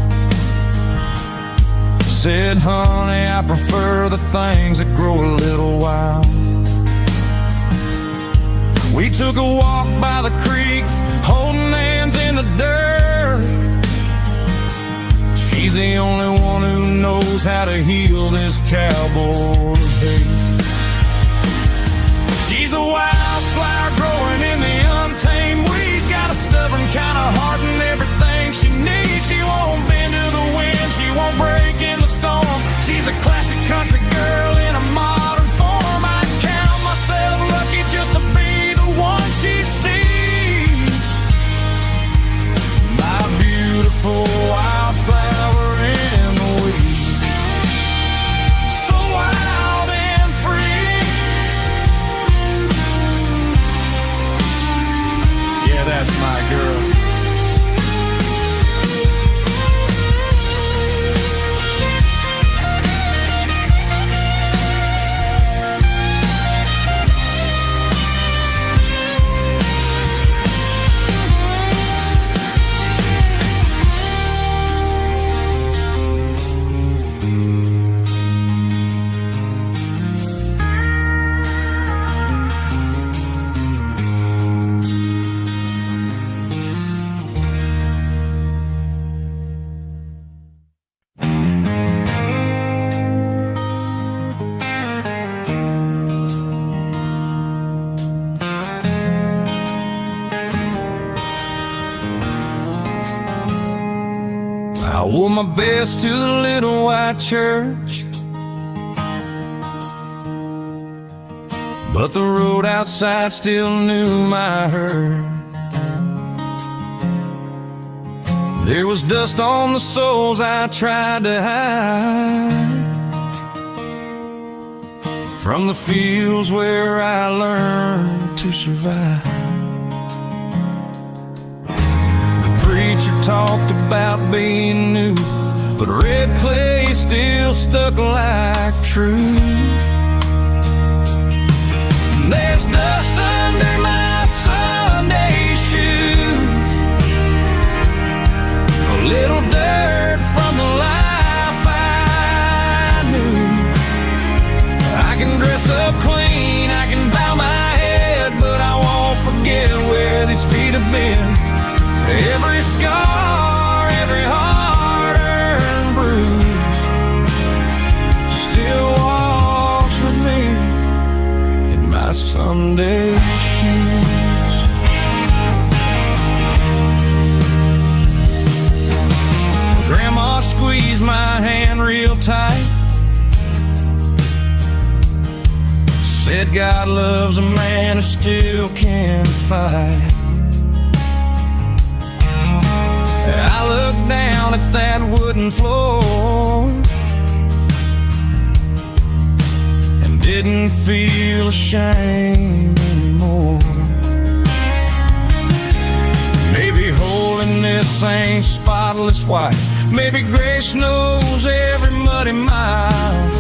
Said, honey, I prefer the things that grow a little wild. We took a walk by the creek, holding hands in the dirt. She's the only one who knows how to heal this cowboy's hate. She's a wildflower growing in the untamed weeds. Got a stubborn kind of heart and everything she needs. She won't bend to the wind, she won't break in the storm. She's a classic country girl in a modern form. I count myself lucky just to be the one she sees. My beautiful wildflower in the weeds. So wild and wore my best to the little white church, but the road outside still knew my hurt. There was dust on the soles I tried to hide from the fields where I learned to survive. The preacher talked about being new, but red clay still stuck like truth. There's dust under my Sunday shoes, a little dirt from the life I knew. I can dress up clean, I can bow my head, but I won't forget where these feet have been. Every scar, every hard-earned bruise still walks with me in my Sunday shoes. Grandma squeezed my hand real tight, said God loves a man who still can fight. I looked down at that wooden floor and didn't feel ashamed anymore. Maybe holiness ain't spotless white, maybe grace knows every muddy mile.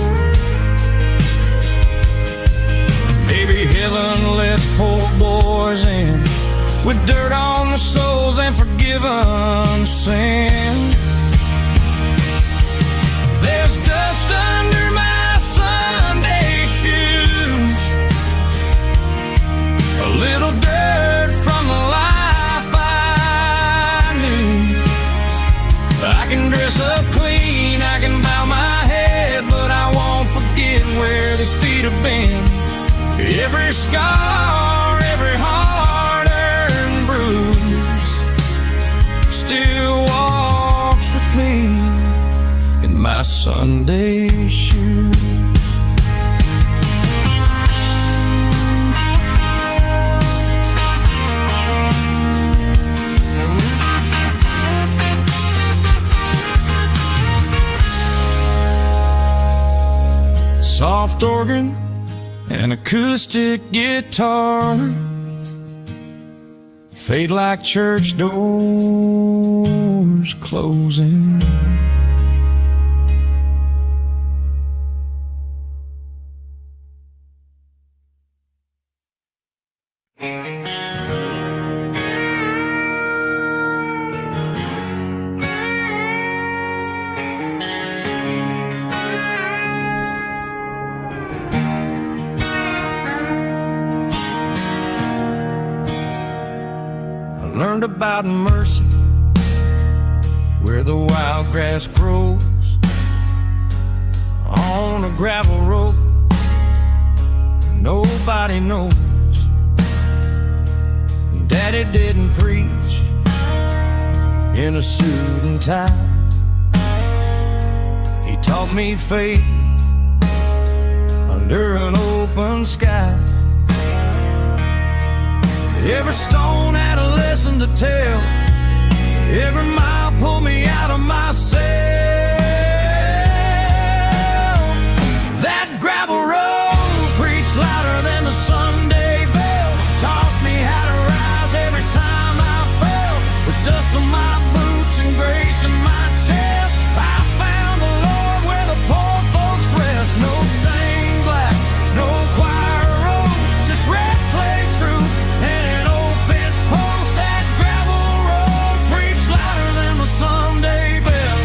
Maybe heaven lets poor boys in with dirt on their souls and forgiven sin. There's dust under my Sunday shoes, a little dirt from the life I knew. I can dress up clean, I can bow my head, but I won't forget where these feet have been. Every scar, every hard-earned bruise still walks with me in my Sunday shoes. Soft organ, an acoustic guitar, fade like church doors closing. Learned about mercy where the wild grass grows on a gravel road nobody knows. Daddy didn't preach in a suit and tie. He taught me faith under an open sky. Every stone had a lesson to tell, every mile pulled me out of myself. That gravel road preached louder than the Sunday bell, taught me how to rise every time I fell. With dust on my boots and grace in my chest, I found the Lord where the poor folks rest. No stained glass, no choir road, just red clay truth and an old fence post. That gravel road preached louder than the Sunday bell.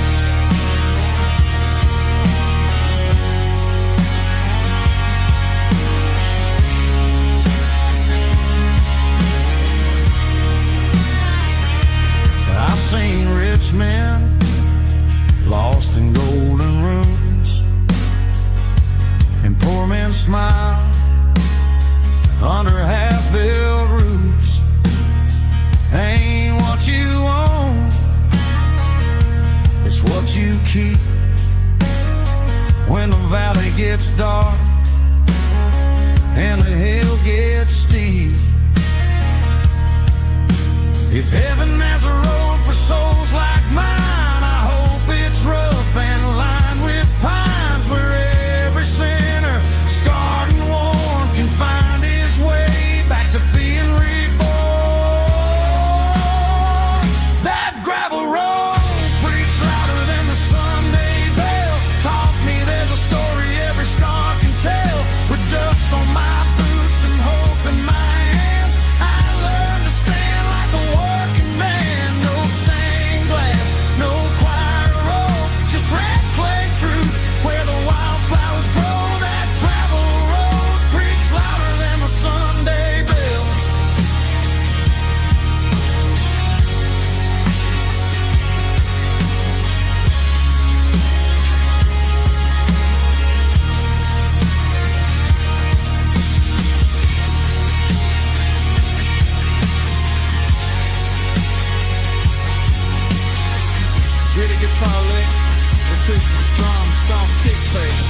stomp kick face.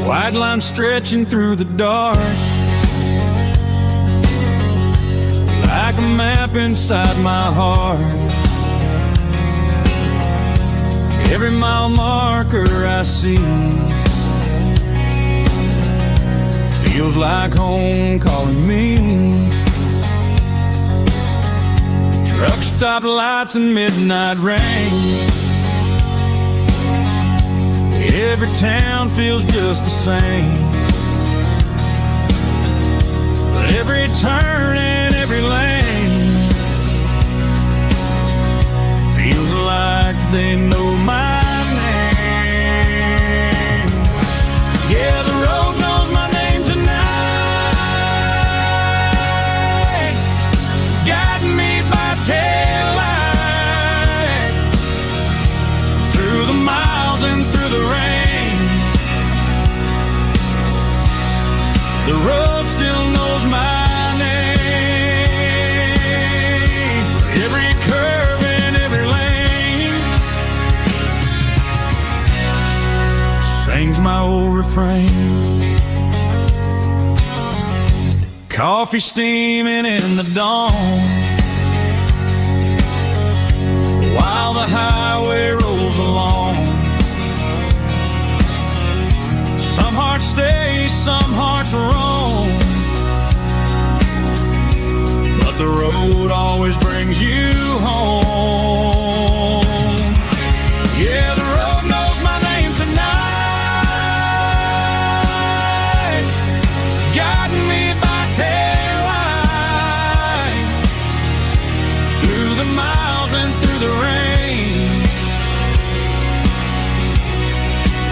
White line stretching through the dark, like a map inside my heart. Every mile marker I see feels like home calling me. Truck stop lights and midnight rain. Every town feels just the same, but every turn and every lane feels like they know my name. Yeah, the road knows my name tonight, guiding me by taillight through the miles and through the rain. The road still knows my name. Every curve and every lane sings my old refrain. Coffee steaming in the dawn, while the highway rolls along. Some hearts stay, some hearts roam, but the road always brings you home. Yeah, the road knows my name tonight, guiding me by taillight through the miles and through the rain.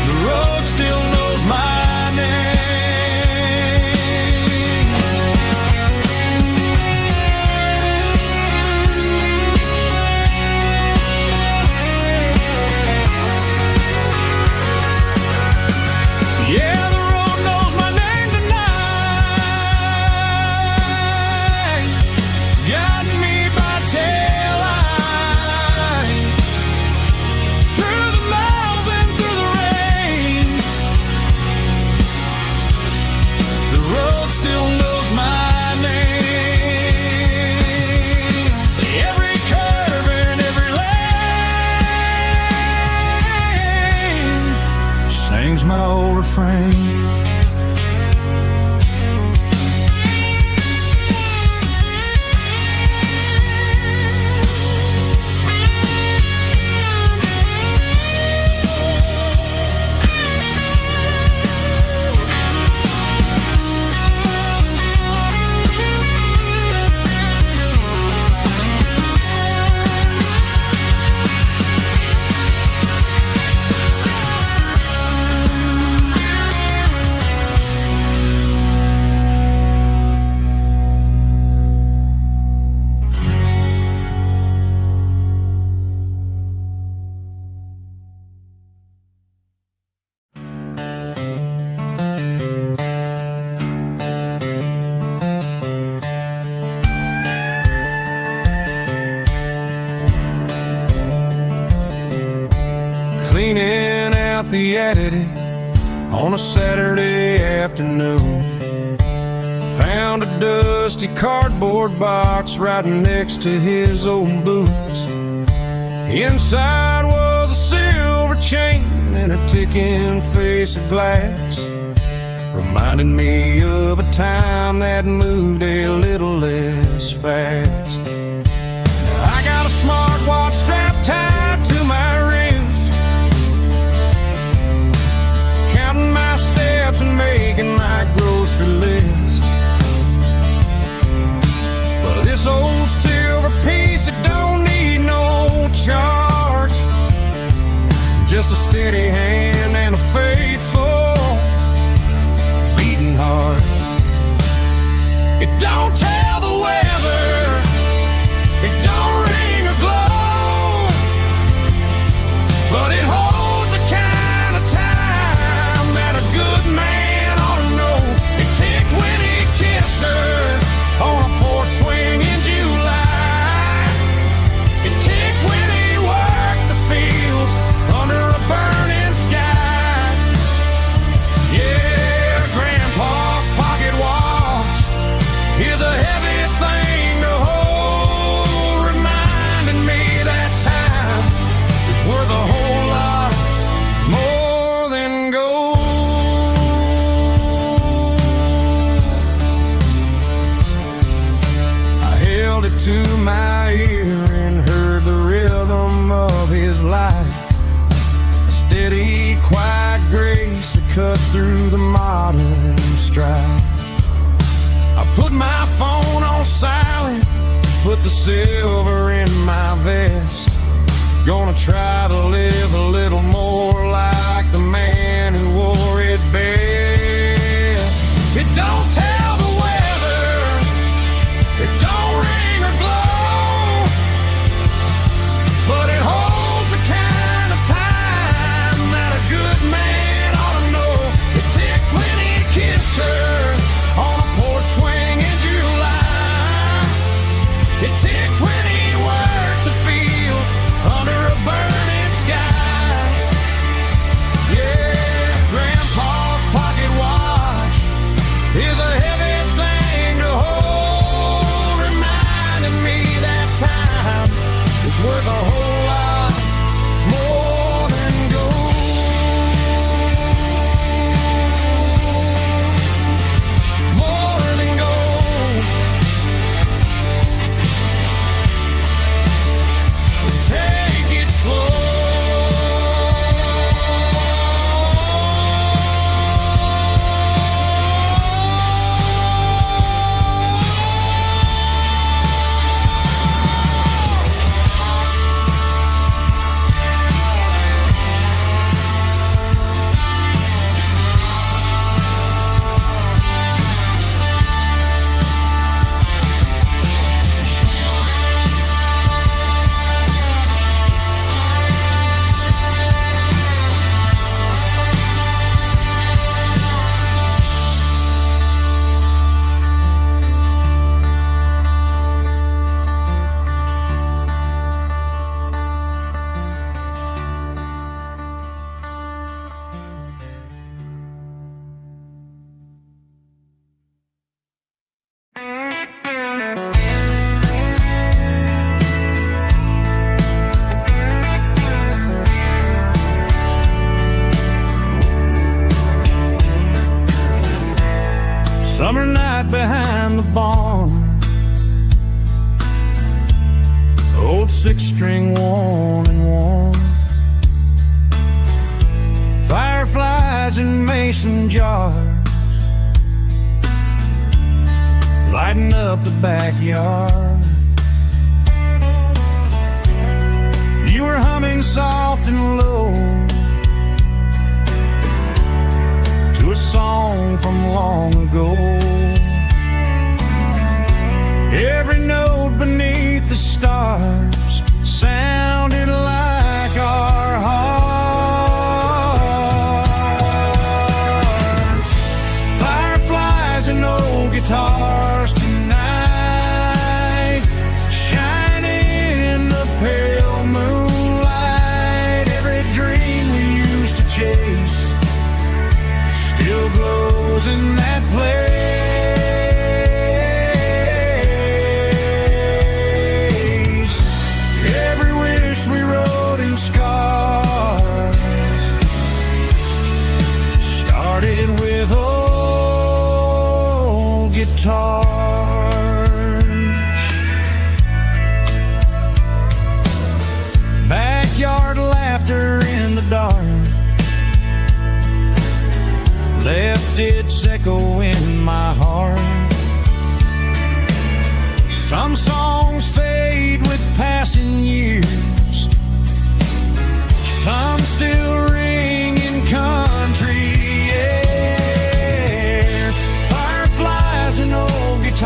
The road still knows my name. Yeah, the road knows my name tonight, guiding me by taillight through the miles and through the rain. The road still knows my name. Every curve and every lane sings my old refrain. Cleaning out the attic on a Saturday afternoon, found a dusty cardboard box right next to his old boots. Inside was a silver chain and a ticking face of glass, reminding me of a time that moved a little less fast. I got a smartwatch strapped tied to my wrist, counting my steps and making my grocery list. But this old silver piece, it don't need no charge, just a steady hand and a face It don't tell the weather, it don't ring or glow, but it holds the kind of time that a good man ought to know. It ticked when he kissed her on a porch swing in July. It ticked when he worked the fields under a burning sky. Yeah, Grandpa's pocket watch is a heavy thing to hold, reminding me that time is worth a whole lot more than gold. I held it to my ear and heard the rhythm of his life, a steady, quiet grace that cut through the modern strife. I put my phone on silent, put the silver in my vest. Gonna try to live a little more like the man who wore it best. It don't tell the weather, it don't ring or glow, but it holds the kind of time that a good man ought to know. It ticked when he kissed her on a porch swing in July. It ticked when he worked the fields under a burning sky. Yeah, Grandpa's pocket watch is a heavy thing to hold, reminding me that time is worth a whole lot more than gold. More than gold. Take it slow. Summer night behind the barn, old six-string worn and worn, fireflies in mason jars, lighting up the backyard. You were humming soft and low to a song from long ago. Every note beneath the stars sounded like our hearts. Fireflies and old guitars tonight, shining in the pale moonlight. Every dream we used to chase still glows in that place. Every wish we wrote in scars started with old guitars. Backyard laughter in the dark left its echo in my heart. Some songs fade with passing years, some still ring in country air. Fireflies and old guitars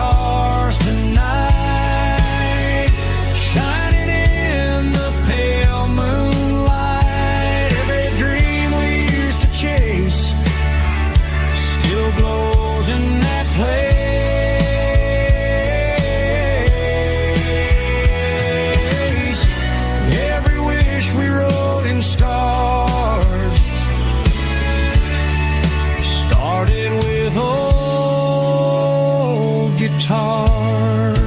guitars.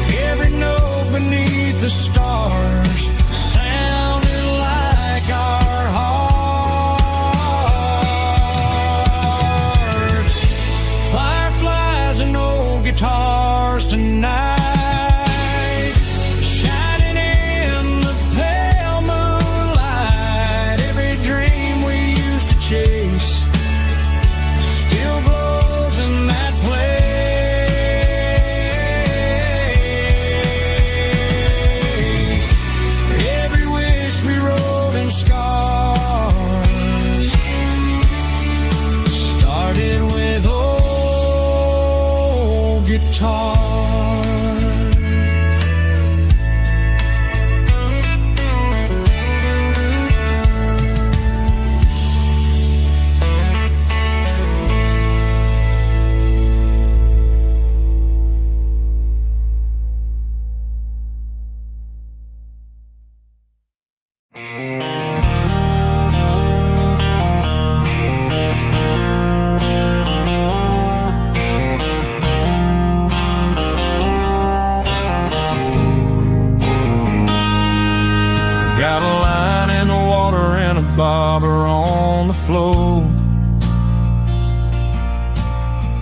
Every note beneath the stars sounded like our hearts. Fireflies and old guitars tonight, shining in the pale moonlight. Every dream we used to chase still glows in that place. Every wish we wrote in scars started with old guitars. Got a line in the water and a bobber on the floor,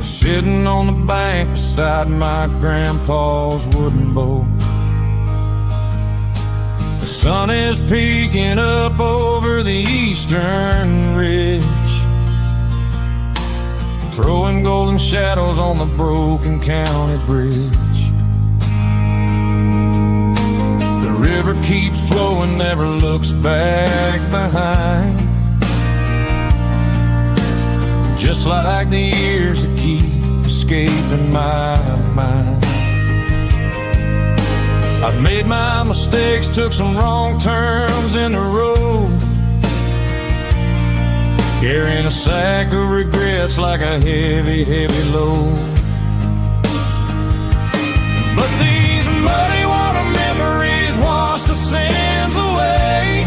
sitting on the bank beside my grandpa's wooden boat. The sun is peeking up over the eastern ridge, throwing golden shadows on the broken county bridge. The river keeps flowing, never looks back behind, just like the years that keep escaping my mind. I've made my mistakes, took some wrong turns in the road, carrying a sack of regrets like a heavy, heavy load. But these muddy water memories wash the sins away.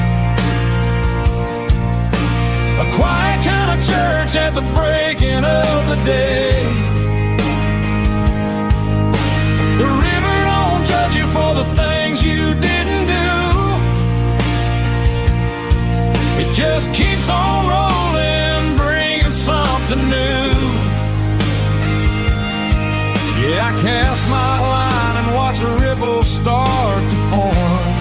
A quiet kind of church at the breaking of the day. The river don't judge you for the things you didn't do. It just keeps on rolling, bringing something new. Yeah, I cast my line and watch a ripple start to form,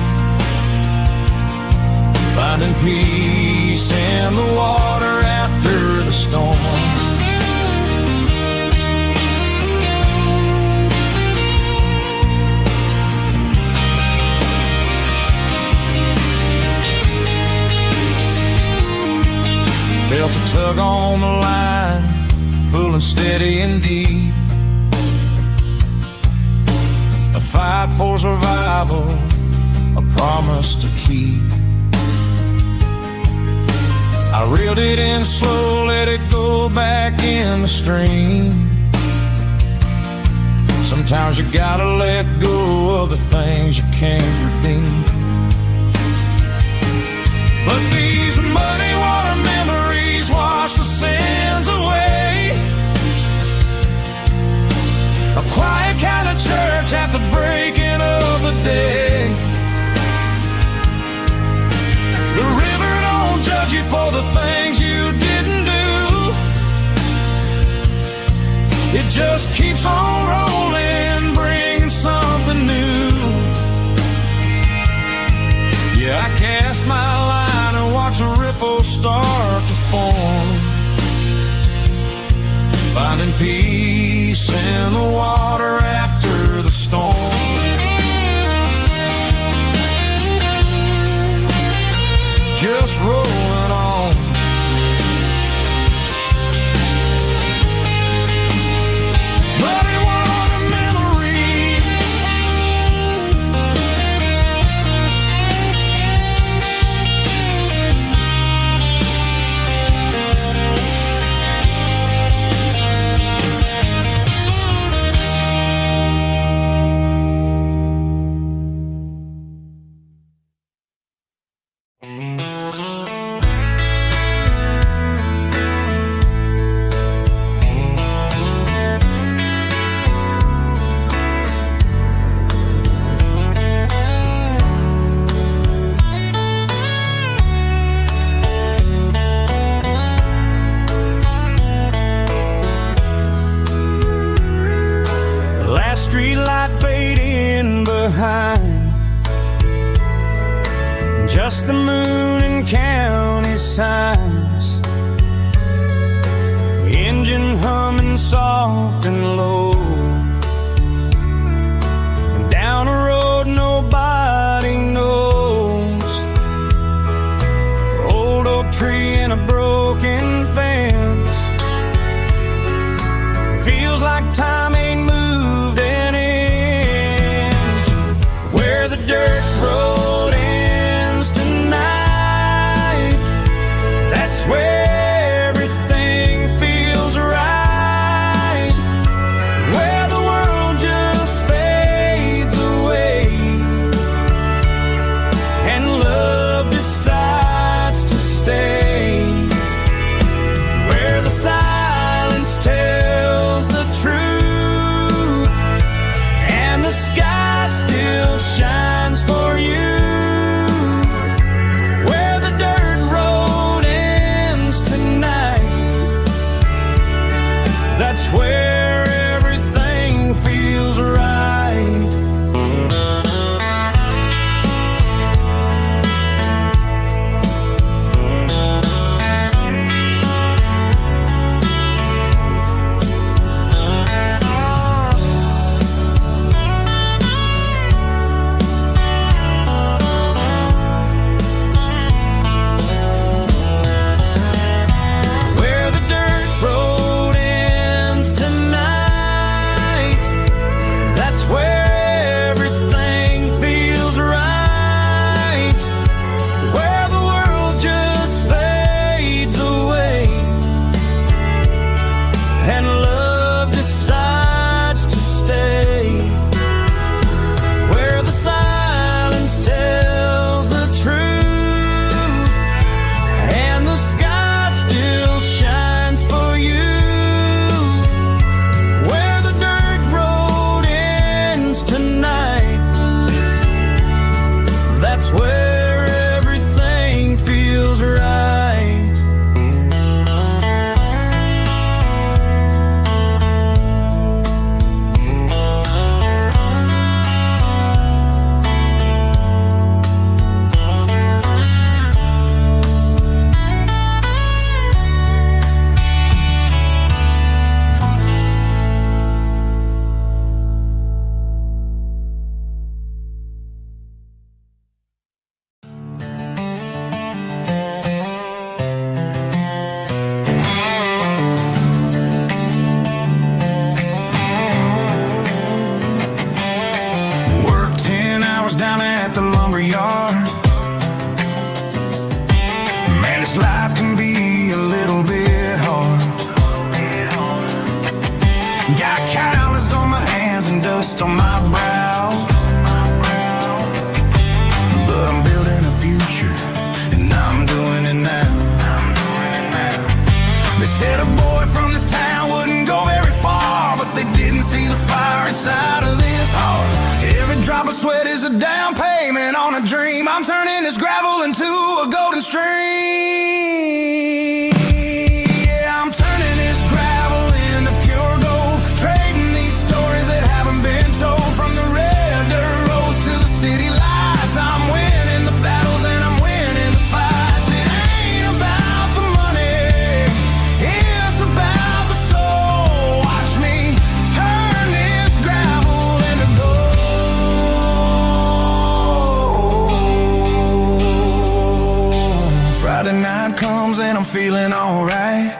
finding peace in the water after the storm. Felt a tug on the line, pulling steady and deep. A fight for survival, a promise to keep. I reeled it in slow, let it go back in the stream. Sometimes you gotta let go of the things you can't redeem. But these muddy water memories wash the sins away. A quiet kind of church at the breaking of the day. The river don't judge you for the things you didn't do. It just keeps on rolling, bringing something new. Yeah, I cast my line and watch a ripple start to form, finding peace in the water after the storm. Just rolling on. Muddy water memory. just the moon and county signs, engine humming soft and low, and down a road nobody knows, old oak tree and a broken fence, feels like time ain't moved an inch, where the dirt road ends tonight, that's where everything feels right, where the world just fades away and love decides to stay, where the silence tells the truth and the sky still shines for you, where the dirt road ends tonight, that's where everything feels right. Where the dirt road ends tonight, that's where everything feels right, where the world just fades away and love decides to stay, where the silence tells the truth and the sky still shines for you, where the dirt road ends tonight, that's where everything feels right. Work 10 hours down at the lumber yard. Man, this life can be a little bit hard. Got calluses on my hands and dust on my brow, but I'm building a future and I'm doing it now. They said a boy from this town wouldn't go very far, but they didn't see the fire inside of this heart. Every drop of sweat is a down payment on a dream. I'm turning this gravel into a golden stream. Yeah, I'm turning this gravel into pure gold, trading these stories that haven't been told, from the red dirt roads to the city lights. I'm winning the battles and I'm winning the fights. It ain't about the money, it's about the soul. Watch me turn this gravel into gold. Friday night comes and I'm feeling alright.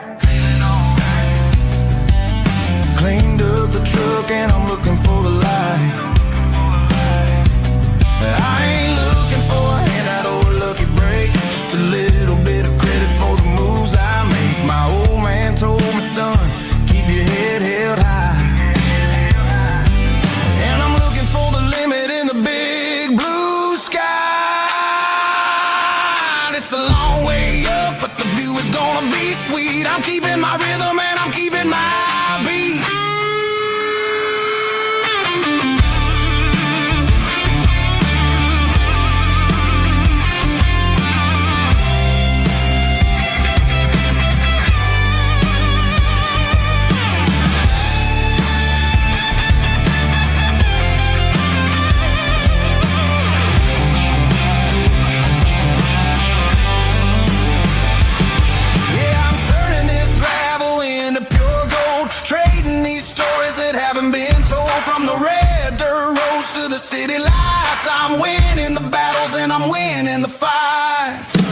Cleaned up the truck and I'm looking for the light. I ain't looking for a handout or a lucky break, just a little bit of credit for the moves I make. My old man told me, son, keep your head held high. And I'm looking for the limit in the big blue sky. It's a long way up, but the view is gonna be sweet. I'm the city lights. I'm winning the battles and I'm winning the fights.